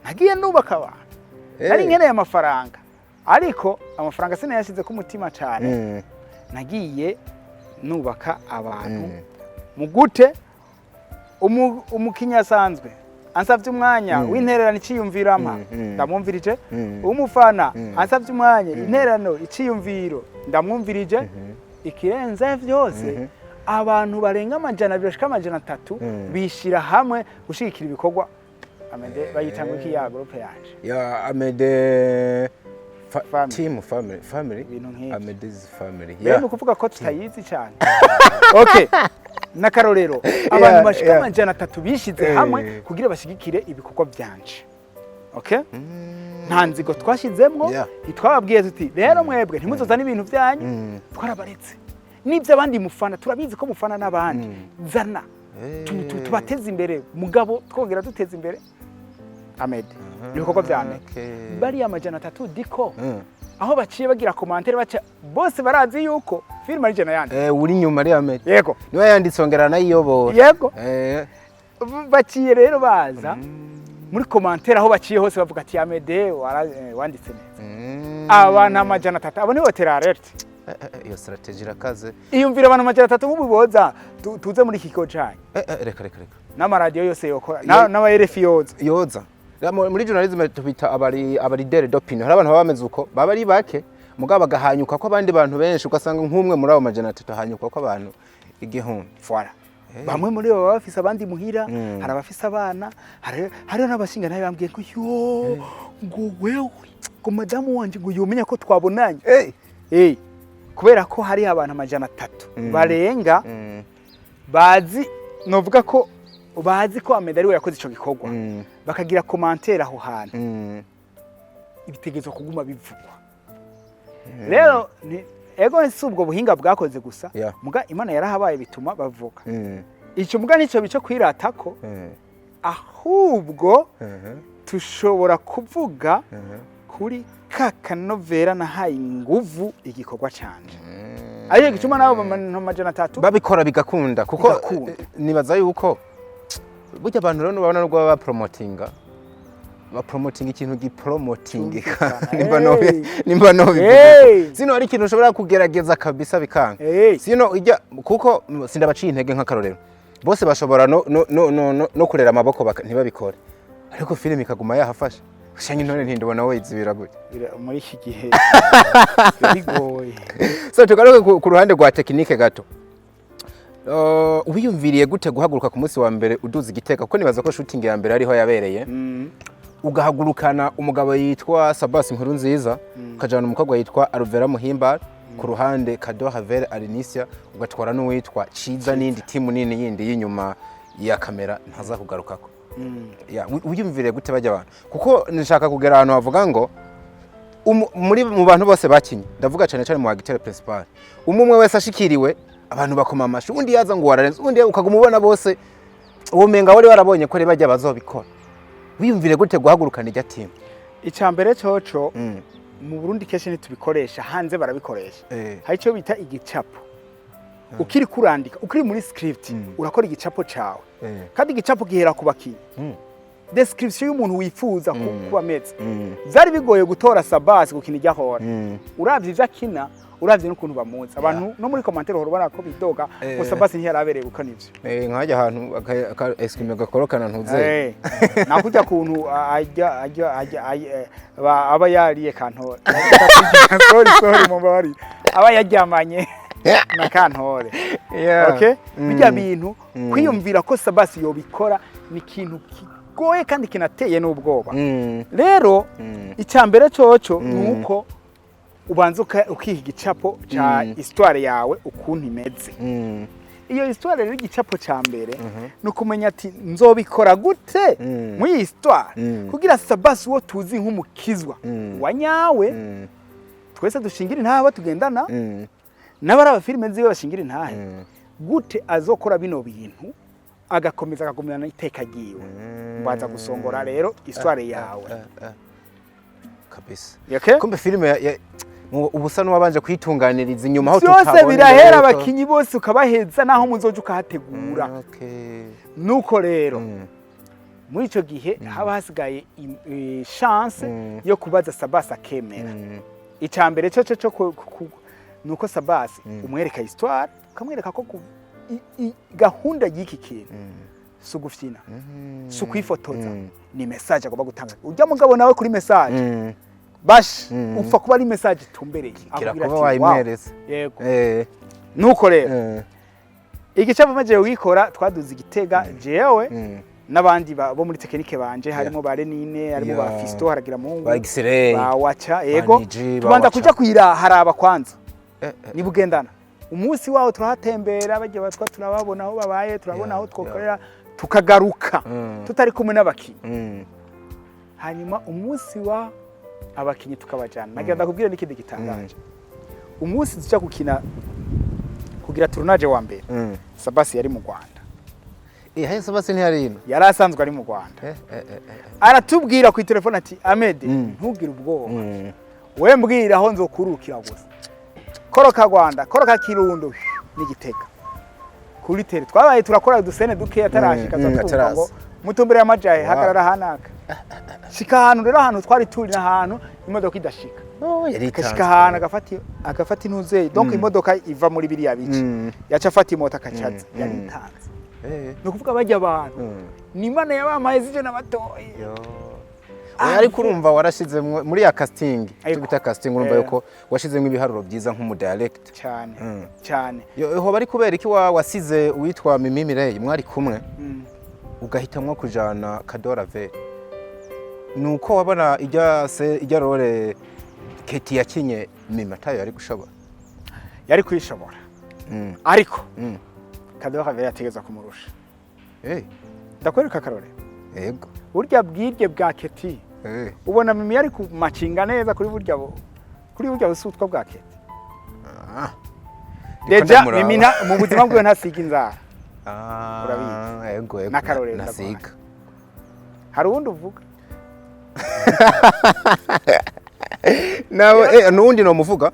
nagiye nubaka abantu nari nkeneye amafaranga ariko amafaranga sinayashize ku mutima cyane nagiye nubaka abantu mu gute umukinya asanzwe ansavye umwanya w'intererano iciyumvirama ndamwumvirije umufana ansavye umwanya intererano iciyumviro ndamwumvirije ikirenze vyose abantu barenga amajana bashika amajana 3 bishira hamwe gushikira ibikorwa Amedee bayitanga iki ya groupe yanje ya Amedee team family Amedee's family rero kuvuga ko tutayizi cyane okay nakarorero abantu bashika amajana 3 bishize hamwe kugira bashigikire ibikorwa byanje okay nta nzigo twashizemwo itwababwiye tuti rero mwebwe ntimuzozana ibintu byanyu twarabaretse nibyo abandi mufana turabizi ko mufana n'abandi zana tubateze imbere mugabo twongera duteze imbere Amedee ibikorwa bya Amedee bari amajana 3 DICO aho baciye bagira commentaire baca bose barazi yuko film ari jana yandi uri nyuma ari Amedee yego niwe yanditse ongera nayiyobora yego baciye rero baza muri commentaire aho baciye hose bavuga ati Amedee wanditse neza abana amajana 3 abo ni hotera alert iyo strategy rakaze iyumvira abantu amajana 3 mubiboza tuze muri kiko cyane reka n'ama radio yose yokora n'aba RFI yoza muri journalism tubita abari leader d'opinion hari abantu bameze uko baba ari bake mugabo bagahanyuka ko abandi bantu benshi ugasanga nk'umwe muri abo majana 3 hanyuka ko abantu igihumbi voilà bamwe muri bo bafise abandi muhira hari abafise abana hari n'abashinga nayo bambwiye ko yo ngo wewe ngo madamu wanje ngo yumenya ko twabonanye kubera ko hari abantu amajana 3 barenga bazi novuga ko bazi ko Amedee ariwe yakoze ico gikorwa bakagira commentaire aho hantu ibitegezo kuguma bivugwa rero ego si ubwo buhinga bwakoze gusa muga Imana yarahabaye bituma bavuga ico muga nico bico kwiratako ahubwo tushobora kuvuga kuri kakanovera nahaye inguvu igikorwa canje ariyo gituma nabo amajana 3 babikora bigakunda kuko nibaza yuko burya abantu rero babona rwo baba promoting ikintu gipromoting nimba no sino ari ikintu ushobora kugerageza kabisa bikanga sino ijya kuko sindabaciye intege nk'akarorero bose bashobora no kurera amaboko ntibabikore ariko film ikaguma yahafasha shanye none ntindibona we izibira gute muri iki gihe bigoye so tugaruke ku ruhande rwa technique gato ubiyumviriye gute guhaguruka ku munsi wa mbere uduza igiteka kuko nibaza ko shooting ya mbere ariho yabereye ugahagurukana umugabo yitwa Sabas Inkuru nziza ukajana umukobwa yitwa Alvera Muhimba ku ruhande Kado Havere Alinisia ugatwara n'uwitwa Ciza n'indi timu nini yindi y'inyuma ya kamera ntaza kugarukako uyumviriye gute bajya abantu kuko nishaka kugera ahantu bavuga ngo mu bantu bose bakinye ndavuga cyane cyane mu agitera principal umwe wese ashikiriwe abantu bakoma amashu undi yaza ngo wararenze undi ukaguma ubona bose uwo menga wari warabonye ko bajya bazobikora wiyumvire gute guhagurukana ijya team icambere coco mu Burundi keshe nitubikoresha hanze barabikoresha hari cyo bita igicapo ukiri kurandika ukiri muri script urakora igicapo cawe kandi igicapo gihera ku bakinyi description y'umuntu wifuza kuba meze zari bigoye gutora Sabas gukina ijya hora uravye ivyakina uravye n'ukuntu bamuza abantu no muri commentaire horobara ko bidoga ko Sabas ntiyarabereye uko nivyo nkajya ahantu escrime gakorokana ntuze nakujya kuntu aba yariye kantore sorry mu bari aba yaryamanye na kantore okay bijya bintu kwiyumvira ko Sabas yobikora ni ikintu kigoye kandi kinateye n'ubwoba rero icambere coco nuko ubanza ukiha igicapo ca histoire yawe ukuntu imeze iyo histoire rero igicapo ca mbere nukumenya ati nzobikora gute mu histoire kugira Sabas wo tuzi nk'umukizwa wanyawe twese dushingira intahe tugendana n'abari abafilime ziwe bashingira intahe gute azokora bino bintu agakomeza akagumana iteka giwe mbaza gusongora rero histoire yawe kabisa okay? Kumbe filime ubusa n'wabanje kwitunganiriza inyuma aho tutabona byose birahera abakinyi bose ukabaheza naho muzoje ukahategura nuko rero muri ico gihe haba hasigaye chance yo kubaza Sabas akemera icambere cyo nuko Sabas umwereka histoire ukamwereka ko gahunda y'iki kintu sugufyina sukwifotoza ni message agomba gutanga ujya mugabo nawe kuri message bash upfa kuba ari message tumbereye akubwira ati wayimwereza yego nuko rero igicapo maje wikora twaduze igitega jewe nabandi bo muri technique banje harimo bare nine harimo ba Fisto haragira mungu ba wacha yego tubanza kuja kwira haraba kwanza ni bugendana umunsi waho turahatembera bajye batwa turababona aho babaye turabona aho twokorera tukagaruka tutari kumwe n'abakinyi hanyuma umunsi wa abakinyi tukabajana nagenda kubwira n'ikindi gitangaje umunsi tuja gukina kugira turunaje wa mbere Sabas yari mu Rwanda haye Sabas ntiyari ino yari asanzwe ari mu Rwanda aratubwira ku telefone ati Amedee ntugire ubwoba we mbwira aho nzokurukira gusa koroka Rwanda koroka Kirundo n'igitega kuri tele twabaye turakora udusene duke atarashika zo ngo mutumbere y'amajaye hagarara hanaka shika hanu rero hanu twari turi ahantu imodoka idashika shika hanu agafati ntuze donc imodoka iva muri biriya bici yaca afata imota akacaza yari itanze no kuvuga bajya abantu ni Imana yabamaye zije n'abatoyi ariko urumva warashizemwe muri ya casting tubita casting urumva yuko washizemwe ibiharuro byiza nk'umu dialect cyane cyane ho bari kubera iki wasize witwa Mimi Mireille mwari kumwe ugahitamwo kujana Kadora ve nuko wabona ijya role Keti yakinye Mimi atayo yari gushobora yari kwishobora ariko Kadora ve yategeza kumurusha ndakwereka akarore yego burya bwirye bwa Keti ubona Mimi yari kumacinga neza kuri burya busutwa bwa Keti deja Mimi mu buzima bwe ntasiga inzara urabizi yego nakarore nasiga hari uwundi uvuga nawe nundi no muvuga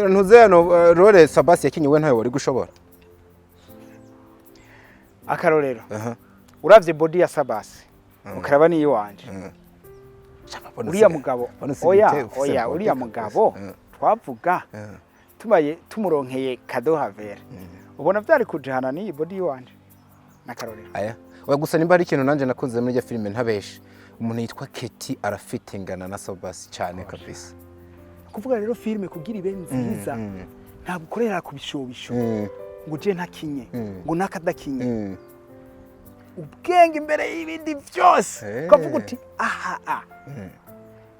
ntuze no role Sabasi yakinyiwe ntayo wari gushobora akarorero uravye body ya Sabasi ukaraba niyo wanje uriya mugabo oya uriya mugabo twavuga tumaye tumuronkeye Kado Havere ubona byari kujana ni body wanje nakarorero aya oya gusa nimba ari ikintu nanje nakunze muri ya filime ntabeshe umuntu yitwa Keti arafitingana na Sabasi cyane kabisa kuvuga rero filime kugira ibe nziza ntabwo ukorera ku bishobisho ngo je ntakinye ngo nakadakinye ubwenge imbere y'ibindi byose ukavuga uti aha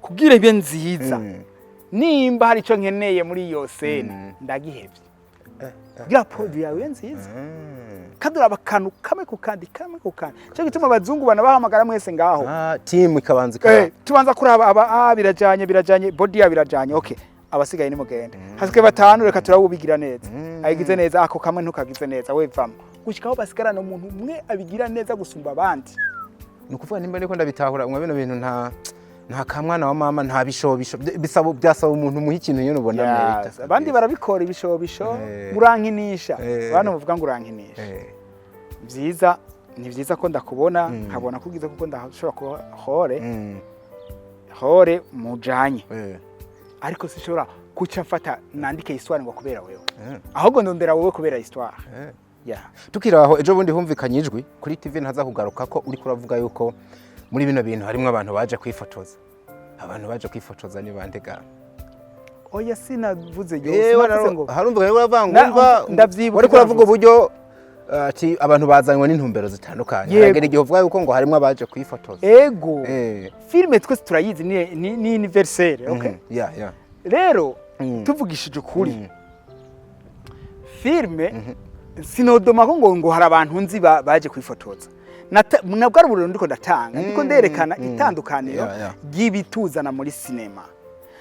kugira ibe nziza nimba hari icyo nkeneye muri iyo sene ndagihebye gira produit yawe nziza kadura abakantu kamwe kukandi cyo gituma abazungu banabahamagara mwese ngaho team ikabanza tubanza kuraba aba birajanye body ya birajanye okay abasigaye ni mugende hasike batanu reka turawubigira neza ayigize neza ako kamwe ntukagize neza wevamo gushikaho basigarana umuntu umwe abigira neza gusumba abandi nukuvuga nimba niko ndabitahura umwe bino bintu nta kamwana wa mama nta bishobisho byasaba umuntu muhi ikintu nyene ubona neza abandi barabikora ibishobisho murankinisha abantu muvuga ngo urankinisha byiza ni byiza ko ndakubona nkabona kugize kuko ndashobora hore mujanye ariko sishobora kuca mfata nandike histoire ngo kubera wewe ahubwo ndondera wewe kubera histoire tukiraho ejo bundi humvikanye ijwi kuri TV ntaza kugaruka ko uri kuravuga yuko muri bino bintu harimo abantu baje kwifotoza ni bande ga oya sinavuze yo ngo harumva uravanga wari kuravuga uburyo ati abantu bazanywe n'intumbero zitandukanye hagera igihe uvuga yuko ngo harimo abaje kwifotoza ego filme twese turayizi ni universelle okay rero tuvugishije ukuri filme sinodoma ko ngo hari abantu nzi baje kwifotoza nabwo ari uburiro ndiko ndatanga ndiko nderekana itandukaniro ry'ibituzana muri cinema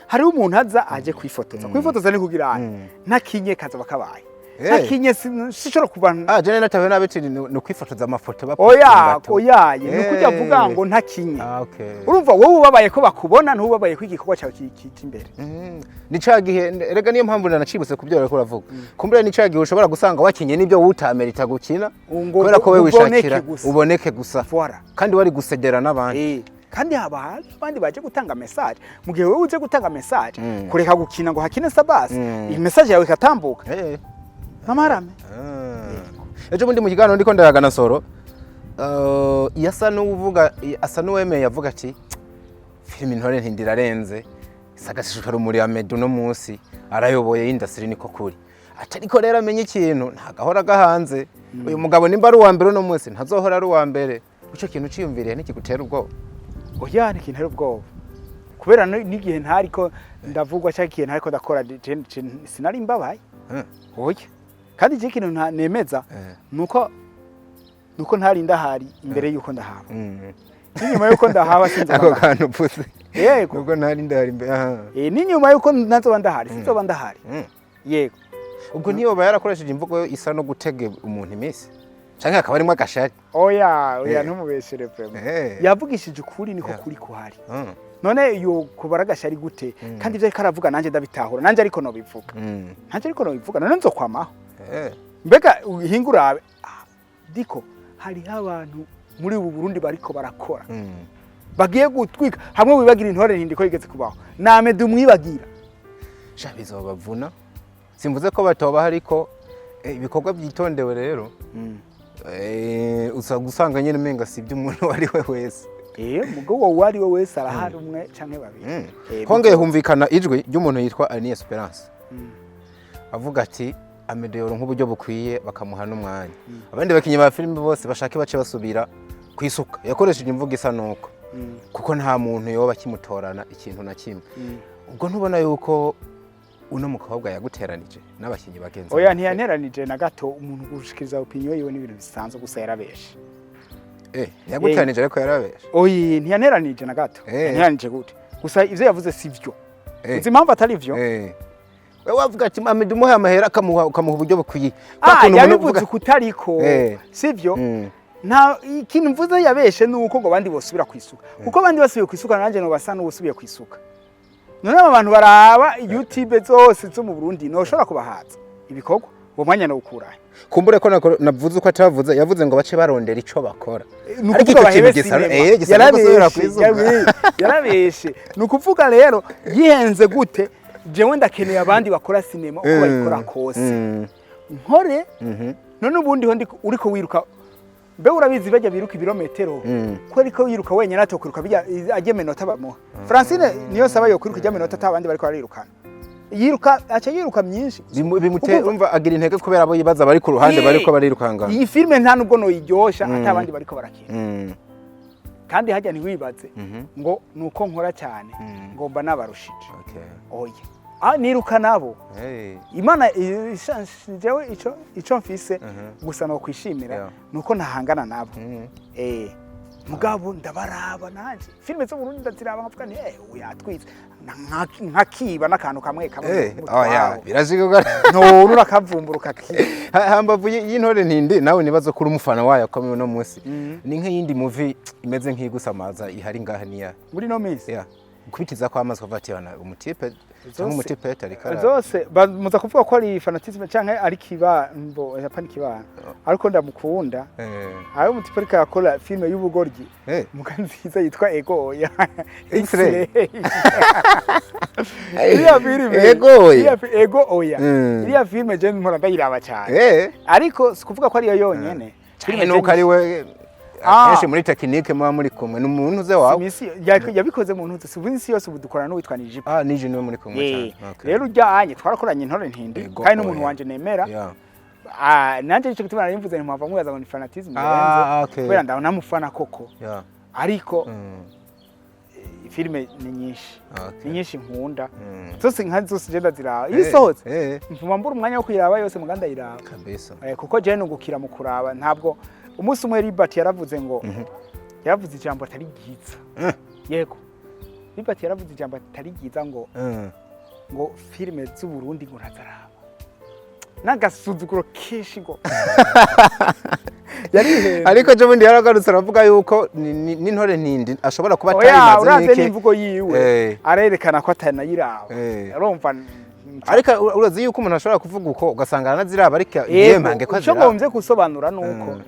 hari umuntu aza aje kwifotoza ni kugira ntakinye kaza bakabaye ntakinye sishoro kubana jene natawe nabiti no kwifotoza amafoto oya ni kujya vuga ngo ntakinye urumva wowe ubabaye ko bakubona ntubabaye ko igikorwa cyawe kimbere ni cagihe rega niyo mpamvu nanacibuse kubyo reko uravuga kumbere ni cagihe ushobora gusanga wakinye nibyo wutamerita gukina kubera ko wewe wishakira uboneke gusa kandi wari gusegera n'abandi kandi abandi baje gutanga message mu gihe wewe uje gutanga message kureka gukina ngo hakine Sabasi iyi message yawe ikatambuka namarame ejo bundi mu kiganiro ndiko ndayagana soro yasa n'uvuga asa n'uwemeye yavuga ati filime Intore ntindirarenze sagashishura muri Amedee no munsi arayoboye industry niko kuri atariko rero amenye ikintu ntagahora gahanze uyu mugabo nimba ari uwa mbere no munsi ntazohora ari uwa mbere uco kintu ciyumviriye nikigutera ubwoba oya nikintera ubwoba kubera n'igihe ntariko ndavugwa cyakiye ntariko ndakora sinari mbabaye oya kandi je kintu nemeza nuko ntari ndahari imbere yuko ndahaba ninyuma yuko ndahaba sinzi ako kantu puse yego nuko ntari ndahari imbere ninyuma yuko nazoba ndahari sinzoba ndahari yego ubwo niyo bayarakoresheje imvugo isa no gutege umuntu imisi canke akaba arimo agashari oya ntumubeshere prema yavugishije ukuri niko kuri kuhari none yo kubara agashari gute kandi ivyo karavuga nanje ndabitahura nanje ariko no bivuga none nzokwamaho mbega hingurabe diko hari abantu muri ubu Burundi bariko barakora bagiye gutwika hamwe wibagira Intore ntindiko yigeze kubaho na Amedee umwibagira shabizo bavuna simvuze ko batoba hariko ibikorwa byitondewe rero usa gusanga nyene menga sibyo umuntu wari we wese mugabo uwo ari we wese arahari umwe canke babiri. Hongeye humvikana ijwi ry'umuntu yitwa Ani Esperance avuga ati Amedee nk'uburyo bukwiye bakamuha n'umwanya. Abandi bakinyi ba filime bose bashake bace basubira kwisuka. Yakoresheje imvugo isa nuko kuko nta muntu yoba kimutorana ikintu na kimwe. Ubwo ntubona yuko uno mukobwa yaguteranije n'abakinyi bagenzi? Oya ntiyanteranije na gato, umuntu gushikiriza opinion yiwe n'ibintu bisanzwe gusa yarabeshe. Yaguteranije ariko yarabeshe? Oya ntiyanteranije na gato. Ntiyanteranije gute? Gusa ivyo yavuze sivyo. Uzi impamvu atari vyo? Wewe wavuga ati Amedee umuhe amahera kamuha uburyo bukwiye. Yabivuze kutariko. Sivyo? Nta ikintu mvuze yabeshe nuko ngo bandi bosubira kwisuka. Kuko bandi basubiye kwisuka nanje no basa n'ubusubiye kwisuka. None abantu baraba YouTube zose zo mu Burundi no shobora kubahaza ibikorwa uwo mwanya no ukurahe. Kumbure ko navuze uko atavuze, yavuze ngo bace barondera ico bakora. Ariko icyo kintu gisara gusubira kwisuka. Yarabeshe. Nukuvuga rero yihenze gute? Jewe ndakeneye abandi bakora sinema uko bayikora kose. Nkore none ubundi ho uriko wiruka mbe urabizi bajya biruka ibirometero ko ariko yiruka wenyine atokwiruka bijya ajye menota bamuha. Francine niyo saba yo kwiruka ijya menota atabandi bariko barirukana. Yiruka acha yiruka myinshi bimutera umva agira intege kubera abo yibaza bari ku ruhande bariko barirukanga. Iyi filme nta nubwo no yiryosha atabandi bariko barakina. Kandi hajya ni wibaze ngo nuko nkora cyane ngomba nabarushije. Oya niruka nabo. Imana jewe ico mfise gusa no kwishimira nuko ntahangana nabo. Mugabo ndabaraba nanje filme zo Burundi ndaziraba nkavuga nti uyatwize nkakiba nakantu kamwe kamwe. Birashika no urakavumbura hambavu y'Intore Ntindi nawe nibazo kuri umufana wayo komwe no munsi ni nk'iyindi movie imeze nk'igusamaza ihari ngaha niya muri no minsi kubitiza kwa amazi kuva tiyana umutipe cyangwa umutipe tarikara zose muza kuvuga ko ari fanatisme canke ari kibambo yapani kibana ariko ndamukunda ayo umutipe ariko yakora filme y'ubugoryi mukanziza yitwa Ego Oya X-ray iriya filme Ego Oya iriya filme je mpora ndayiraba cyane ariko sikuvuga ko ari yo yonyene filme nuko ari we akenshi muri tekinike muba muri kumwe n'umuntu uze wawe yabikoze mu ntuze sivinsi yose budukorana n'uwitwa Nijipo. Nije niwe muri kumwe cyane. Rero ujyanye twarakoranye Intore Ntindi kandi n'umuntu wanje nemera. Nanje nicyo gituma narimvuze mpava muyaza ngo ni fanatisme benze kubera ndabona mufana koko. Ariko filme ni nyinshi. Ni nyinshi nkunda. Zose nkazi zose je ndaziraba. Isohotse mvuma mbura umwanya wo kuyiraba yose muganda yiraba. Kabisa. Kuko je nungukira mu kuraba ntabwo umunsi umwe Libert yaravuze ngo yaravuze ijambo atari ryiza. Yego Libert yaravuze ijambo atari ryiza ngo filme z'u Burundi ngo ntazaraba n'agasuzuguro kenshi ngo ariko je bundi yaragarutse aravuga yuko n'Intore Ntindi ashobora kuba atarimaze n'iki n'imvugo yiwe arerekana ko atanayiraba urumva. Ariko urazi yuko umuntu ashobora kuvuga uko ugasanga aranaziraba ariko yemange ko azira. Cyo ngombye kusobanura nuko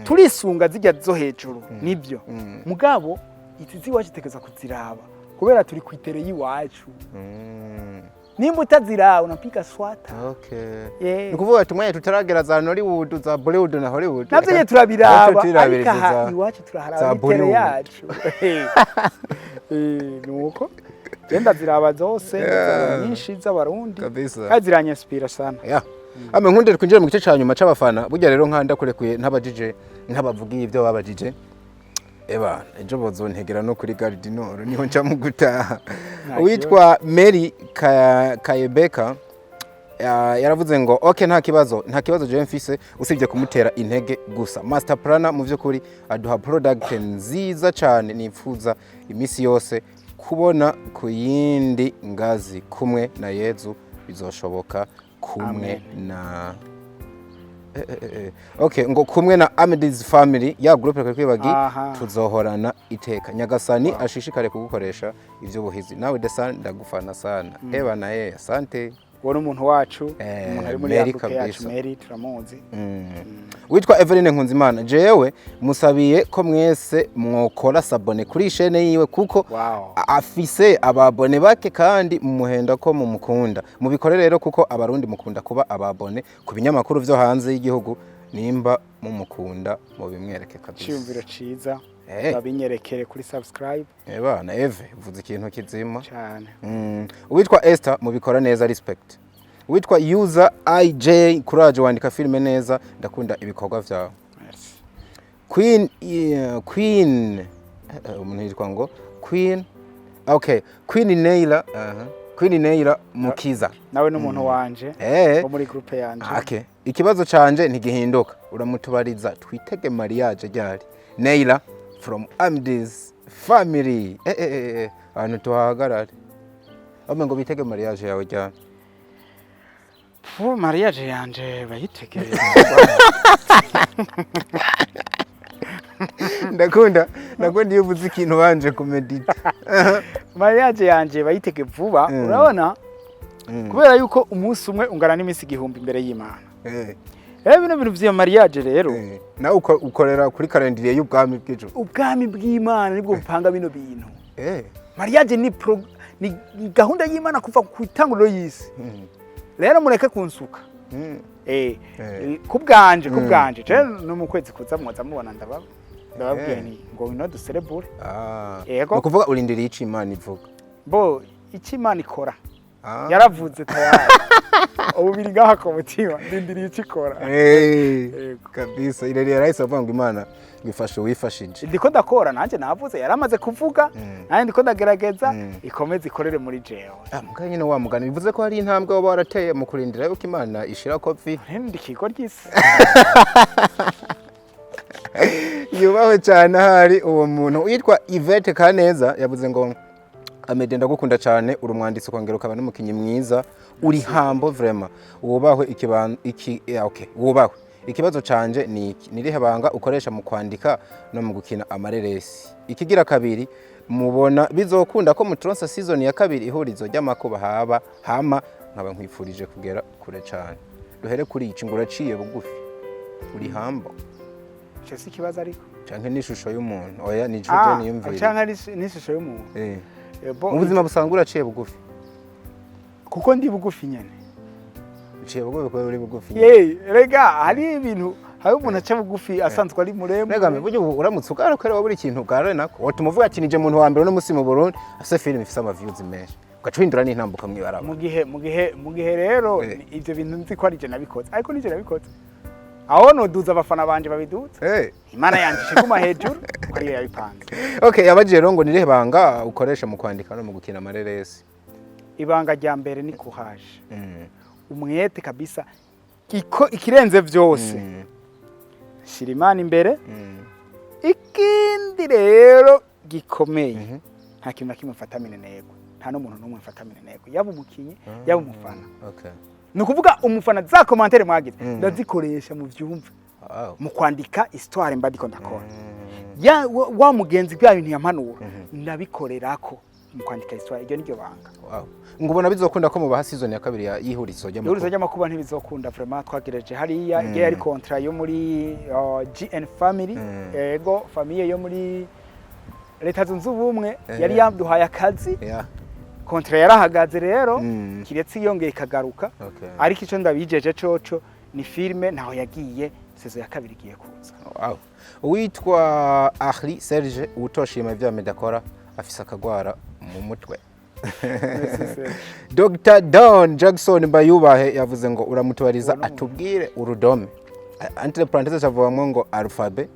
turisunga zijya zo hejuru nibyo mugabo izi wacu tekeza kuziraba kubera turi kwitere yiwacu. Nimba utaziraba unapika swata. Nikuvuga ati mwanya tutaragera za Hollywood za Bollywood na Hollywood. Navyo turabiraba ariko aha iwacu turaharaba itere yacu. Nuko genda ziraba zose nyinshi z'abarundi kaziranye inspira sana. Nkundere kwinjira mu gice cyanyuma c'abafana burya rero nkanda kurekuye ntabajije nkabavugiye ibyo babajije ejo bozontegera no kuri Gardinoro niho nca mu gutaha. Witwa Mary Kayebeka yaravuze ngo nta kibazo je mfise usibye kumutera intege gusa. Master Planner mu by'ukuri aduha product nziza cyane nifuza imisi yose kubona ku yindi ngazi kumwe na Yezu bizoshoboka kumwe na ngo kumwe na Amedee's family ya groupe kwibagi tuzohorana iteka. Nyagasani ashishikare kugukoresha ivyo buhizi nawe Desan ndagufana sana. Na asante wari umuntu wacu umuntu ari muri yaruke yacu Mary turamuzi. Witwa Eveline Nkunzimana jewe musabiye ko mwese mwokora sabone kuri chaîne yiwe kuko afise ababone bake kandi mumuhenda ko mumukunda mubikore rero kuko abarundi mukunda kuba ababone ku binyamakuru vyo hanze y'igihugu nimba mumukunda mu bimwereke kabisa. Cyumviro ciza babinyerekere kuri subscribe. Bana Eve uvuze ikintu kizima cyane. Uwitwa Esther mubikora neza respect. Uwitwa user IJ courage wandika filme neza ndakunda ibikorwa vyawe. Queen umuntu yitwa ngo Queen Queen Neila Mukiza nawe n'umuntu wanje wo muri groupe yanje. Ikibazo canje ntigihinduka uramutubariza twitege mariage ryari Neila from Amedee's family abantu tuhagarare ngo bitege mariage yawe ryari. Mariage yanje bayitegereza. Ndakunda iyo uvuze ikintu banje kumedita. Mariage yanje bayitege vuba urabona kubera yuko umunsi umwe ungana n'iminsi 1000 imbere y'Imana. Bino bintu vya mariage rero na ukorera kuri calendrier y'ubwami bw'ijuru. Ubwami bw'Imana nibwo bupanga bino bintu. Mariage ni gahunda y'Imana kuva ku itanguriro y'isi. Rero mureke kunsuka. Kubwanje no mu kwezi kuza mwoza mubona ndababwiye ni ngo no duserebure. No kuvuga urindira iki Imana ivuga. Bo iki Imana ikora. Yaravuze tayari. Ubu biri ngaha ko mutima ndindira iki ikora. Kabisa ile rahisi avuga ngo Imana bifashe wifashije. Ndiko ndakora nanje navuze yaramaze kuvuga nanje ndiko ndagerageza ikomeze ikorere muri jewe. Muganye nyine wa mugani bivuze ko hari intambwe waba warateye mu kurindira yuko Imana ishira kofi. Ndikiko ryisi. Yubaho cyane hari uwo muntu witwa Yvette Kaneza yavuze ngo Amedee ndagukunda cyane uri umwanditsi kongera ukaba n'umukinyi mwiza uri hambo vraiment wubahwe wubahwe. Ikibazo canje ni iki nirihe banga ukoresha mu kwandika no mu gukina amareresi. Ikigira kabiri mubona bizokunda ko mutronsa season ya kabiri ihurizo ry'amakuba hama nkaba nkwifurije kugera kure cyane. Duhere kuri iki nguraciye bugufi uri hambo. Cyese kibazo ariko canke n'ishusho y'umuntu oya ni juje niyumvira canke n'ishusho y'umuntu mu buzima busanzwe uraciye bugufi kuko ndi bugufi nyene uciye bugufi ko uri bugufi rega hari ibintu hari umuntu aca bugufi asanzwe ari muremure rega mvuge uramutse ugaruka buri kintu ugare nako watumuvuga ati nije muntu wa mbere no musi mu Burundi afise film ifise ama views menshi ugacwindura n'intambuka mwibaraba mu gihe rero ivyo bintu nzi ko ari je nabikoze ariko nije nabikoze aho no duza abafana banje babiduze Imana yandishe kuma hejuru ko ari yabipanze. Yabaje rero ngo nirihe banga ukoresha mu kwandika no mu gukina amareresi. Ibanga rya mbere ni courage. Umwete kabisa ikirenze vyose. Shira Imana imbere. Ikindi rero gikomeye nta kintu nakimwe mfata mineneko nta no muntu numwe mfata mineneko yaba umukinyi yaba umufana. Nukuvuga umufana za commentaire mwagize ndazikoresha mu vyumva mu kwandika histoire mbadiko ndakora wa mugenzi byayo ntiyampanura ndabikorerako mu kwandika histoire iryo niryo banga. Ngubona bizokunda ko mu baha season ya kabiri yihurizo ry'amakuba ntibizokunda vraiment twagireje hariya igihe yari contrat yo muri GN family ego famille yo muri Leta Zunze Ubumwe yari yaduhaye akazi kontra yarahagaze rero kiretse yongeye kagaruka ariko ico ndabijeje coco ni filme naho yagiye sezo ya kabiri giye kuza. Uwitwa Ahli Serge utoshima ivya Medakora afisa akagwara mu mutwe. Dr. Don Jackson Bayubahe yavuze ngo uramutubariza atubwire urudome entre parenthèses avugamo ngo alphabet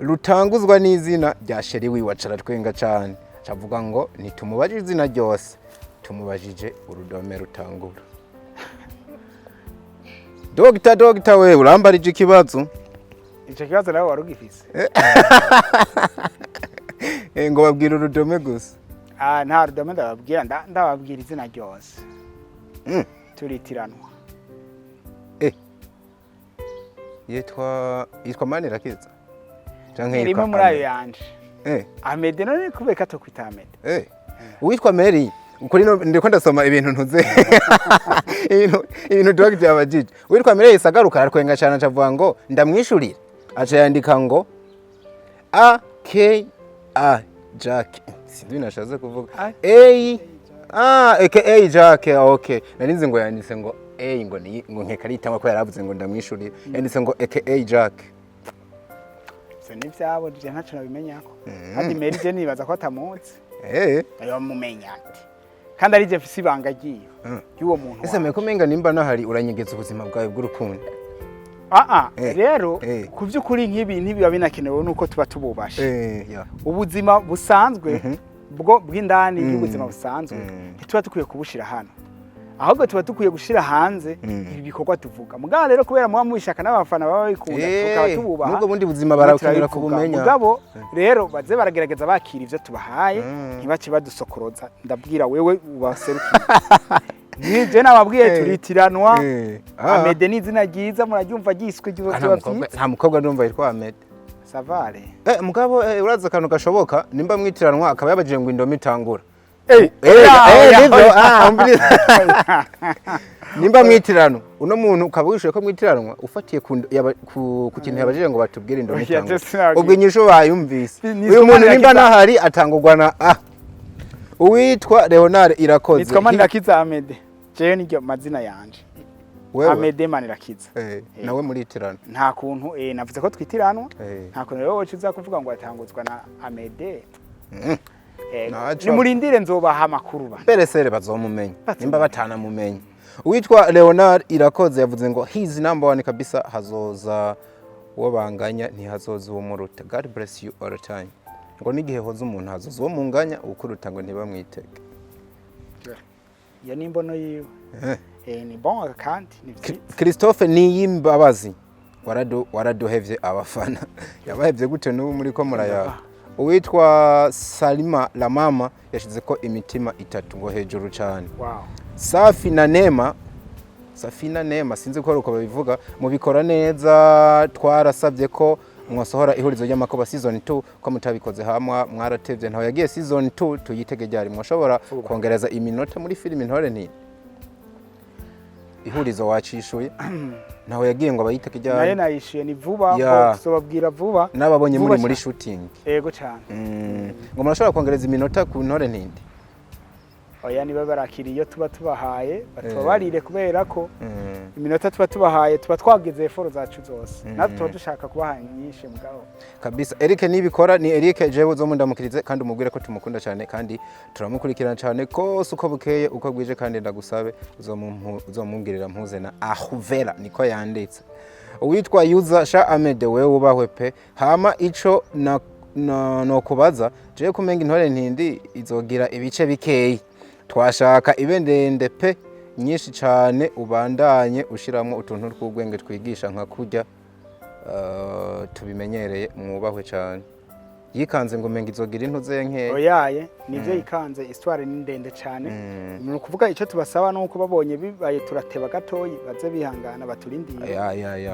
rutanguzwa n'izina rya sheri wiwacara twenga cyane cavuga ngo nitumubajije izina ryose tumubajije urudome rutangura. Dr. we urambarije ikibazo ico kibazo nawe warugifise ngo babwira urudome gusa nta rudome ndababwira ndababwira izina ryose turitiranwa yitwa Manirakiza canke rimwe muri ayo yanje Amedee none kubeka to kwita Amedee uwitwa Mary ukuri ndiko ndasoma ibintu ntuze ibintu dog byabajije uwitwa Mary isagaruka arikwenga cyane acavuga ngo ndamwishurira aca yandika ngo AKA Jack sinzi nashaze kuvuga AKA Jack narinze ngo yanditse ngo ngo nkeka ari itangwa ko yaravuze ngo ndamwishurira yanditse ngo AKA Jack se n'ivyabo je ntaco nabimenyako kandi Mary je nibaza ko atamuzi ayo mumenya ati kandi ari je mfise ibanga giyo y'uwo muntu ese meko menga nimba nahari uranyegeza ubuzima bwawe bw'urukundo rero ku by'ukuri nk'ibi ntibiba binakenewe nuko tuba tububashe ubuzima busanzwe bw'indani y'ubuzima busanzwe ntituba dukwiye kubushira hano ahubwo tuba dukwiye gushira hanze ibi bikorwa tuvuga mugabo rero kubera muba mwishaka n'abafana baba bikunda tukaba tububaha nubwo bundi buzima barakenera kubumenya mugabo rero baze baragerageza bakira ivyo tubahaye ntibace badusokoroza ndabwira wewe ubaserukiye nije nababwiye turitiranwa Amedee ni izina ryiza muraryumva giswe nta mukobwa ndumva yitwa Amedee savare mugabo uraza akantu gashoboka nimba mwitiranwa akaba yabagiye ngo indomo itangura nimba mwitirano uno muntu ukaba wishuye ko mwitiranwa ufatiye ku kintu yabajije ngo batubwire indomo itangura ubwo inyisho bayumvise uyu muntu nimba nahari atangurwa na uwitwa Leonard irakoze nitwa Manirakiza Amedee jewe niryo mazina yanje Amedee Manirakiza nawe muritirano nta kuntu navuze ko twitiranwa nta kuntu rero wowe uza kuvuga ngo atanguzwa na Amedee nimurindire nzobaha amakuru ba beresere bazomumenya nimba batana mumenya uwitwa Leonard irakoze yavuze ngo his number 1 kabisa hazoza uwo banganya ntihazoza uwo muruta God bless you all the time ngo nigihe hoza umuntu hazoza uwo munganya ukuruta ngo ntibamwitege ya nimbono yiwe ni bon kandi ni Christophe Niyimbabazi waraduhevye abafana yabahevye gute n'ubu muri ko murayaba uwitwa Salima la mama yashize ko imitima itatu ngo hejuru cyane Safi na Nema sinzi ko uko babivuga mubikora neza twarasabye ko mwasohora ihurizo ry'amakoba season 2 ko mutabikoze hamwe mwaratevye ntaho yagiye season 2 tuyitege ryari mwashobora kongereza iminota muri film Intore nti ihurizo wacishuye naho yagiye ngo abayiteke ryari naye nayishuye ni vuba so babwira vuba nababonye muri shooting yego cyane ngo murashobora kongereza iminota ku Intore ntindi oya niba barakiriye tuba tubahaye batubarire kubera ko iminota tuba tubahaye tuba twageze effort zacu zose natwe dushaka kubaha nyinshi mugabo kabisa Eric nibikora ni Eric jewe zo mundamukirize kandi umubwire ko tumukunda cyane kandi turamukurikirana cyane ko suko bukeye uko bwije kandi ndagusabe uzomumbwirira mpuze na ahuvera niko yanditse uwitwa user sha Amedee wewe ubahwe pe hama ico no kubaza je kumenga Intore ntindi izogira ibice bikeyi twashaka ibendende pe nyinshi cyane ubandanye ushiramo utuntu tw'ubwenge twigisha nka kurya tubimenyereye mwubahwe cyane yikanze ngo menga izogira intuze nke oyaye nivyo yikanze histoire ni ndende cyane ni kuvuga ico tubasaba nuko babonye bibaye turateba gatoyi baze bihangana baturindire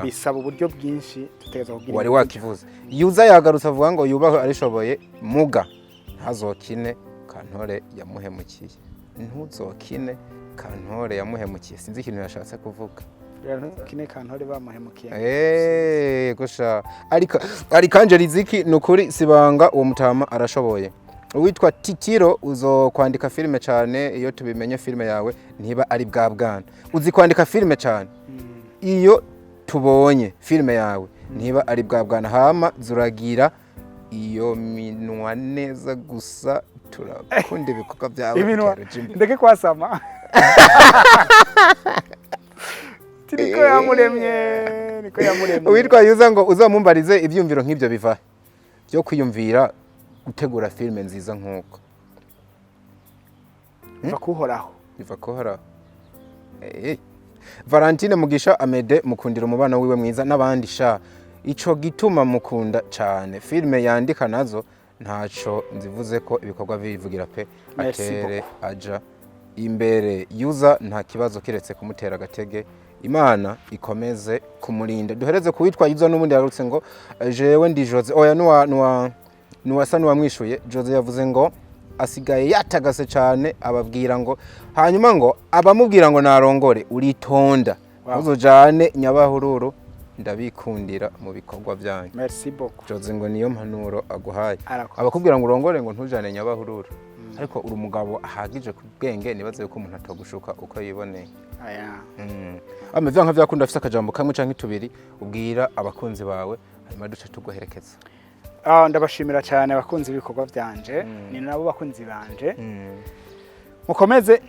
bisaba uburyo bwinshi tuteza kugira wari wakivuze yuza yagarutse avuga ngo yubahwe arishoboye muga hazokine Kantore yamuhemukiye ntuzokine Kantore yamuhemukiye sinzi ikintu yashatse kuvuga kine Kantore bamuhemukiye gusha arikanje riziki nukuri sibanga uwo mutama arashoboye uwitwa Titiro uzo kwandika filme cyane iyo tubimenye filme yawe ntiba ari bwa bwana uzi kwandika filme cyane iyo tubonye filme yawe ntiba ari bwa bwana hama zuragira iyo minwa neza gusa turakunda ibikorwa byawe ndeke kwasama niko yamuremye uwitwa yuza ngo uzamumbarize ibyumviro nk'ibyo biva byo kwiyumvira gutegura filme nziza nk'uko biva kuhoraho Valentine Mugisha Amedee mukundira umubano wiwe mwiza n'abandi sha ico gituma mukunda cyane filme yandika nazo ntaco nzivuze ko ibikorwa bivugira pe atere aja imbere user nta kibazo kiretse kumutera agatege Imana ikomeze kumurinda duhereze kuwitwa user n'ubundi yarutse ngo jewe ndi Jose oya nuwasa nuwamwishuye Jose yavuze ngo asigaye yatagase cyane ababwira ngo hanyuma ngo abamubwira ngo narongore uritonda uzojane nyabahururu ndabikundira mu bikorwa byanyu merci beaucoup Jose ngo niyo mpanuro aguhaye abakubwira ngo urongore ngo ntujane nyabahururu ariko uri umugabo ahagije ku bwenge nibaze ko umuntu atagushuka uko yiboneye amevya nka vyakunda afise akajambo kamwe canke tubiri ubwira abakunzi bawe hanyuma duce tuguherekeza ndabashimira cyane abakunzi b'ibikorwa byanje ni nabo bakunzi banje mukomeze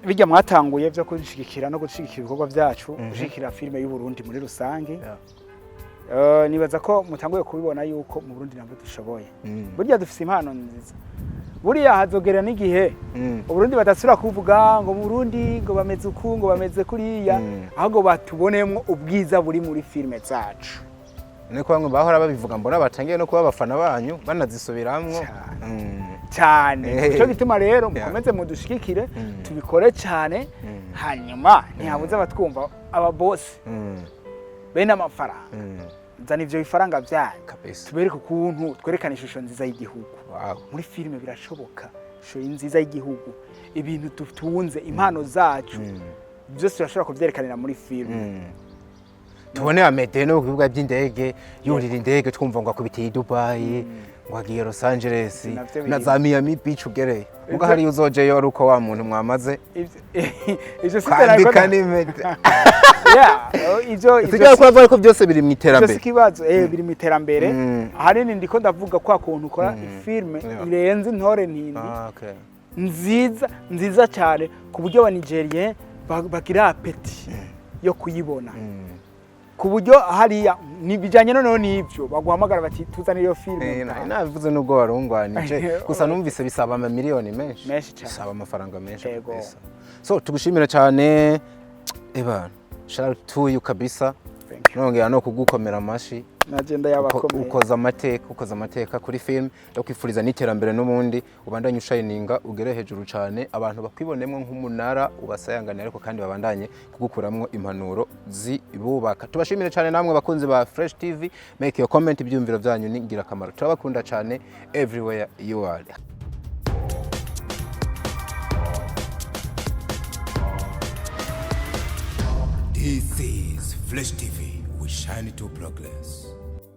bijya mwatanguye byo kunshigikira no gushigikira ibikorwa byacu gushigikira filime y'u Burundi muri rusange nibaza ko mutanguye kubibona yuko mu Burundi nabwo dushoboye burya dufite impano nziza buriya hazogera n'igihe Uburundi badasubira kuvuga ngo mu Burundi ngo bameze uku ngo bameze kuriya ahubwo batubonemo ubwiza buri muri filime zacu niko bamwe bahora babivuga mbona batangiye no kuba abafana banyu banazisubiramwo cyane cyo gituma rero mukomeze mudushikikire tubikore cyane hanyuma ntihabuze abatwumva aba boss bene amafaranga zana ivyo bifaranga byanyu tubereke ukuntu twerekana ishusho nziza y'igihugu muri filime birashoboka ishusho nziza y'igihugu ibintu tutunze impano zacu byose turashobora kuvyerekanira muri filime tubone Amedee no kubibuga by'indege yurira indege twumva ngo akubitiye Dubai ngo agiye Los Angeles na za Miami Beach ugereye muga hari uzojeyo ari uko wa muntu mwamaze ivyo sitera n'Amedee ivyo tujya kuvuga ko byose biri mu iterambere byose kibazo biri mu iterambere ahanini ndiko ndavuga kwa kuntu ukora filme irenze Intore Ntindi nziza cyane ku buryo aba Nigerien bagira apeti yo kuyibona ku buryo hariya nibijanye noneho nivyo baguhamagara bati tuzane iyo filme nabivuze nubwo warungwanije gusa numvise bisaba amamiliyoni menshi cyane bisaba amafaranga menshi kabisa so tugushimira cyane ebana shout out to you kabisa nongera no kugukomera amashi nagenda yabakomeye ukoza amateka kuri film yo kwifuriza n'iterambere n'umundi ubandanye ushininga ugere hejuru cyane abantu bakwibonemwe nk'umunara ubasayangana ariko kandi babandanye kugukuramwo impanuro zibubaka tubashimire cyane namwe bakunzi ba Fresh TV make your comment ibyumviro byanyu ni ngira kamaro turabakunda cyane everywhere you are. This is Fresh TV. We shine to progress.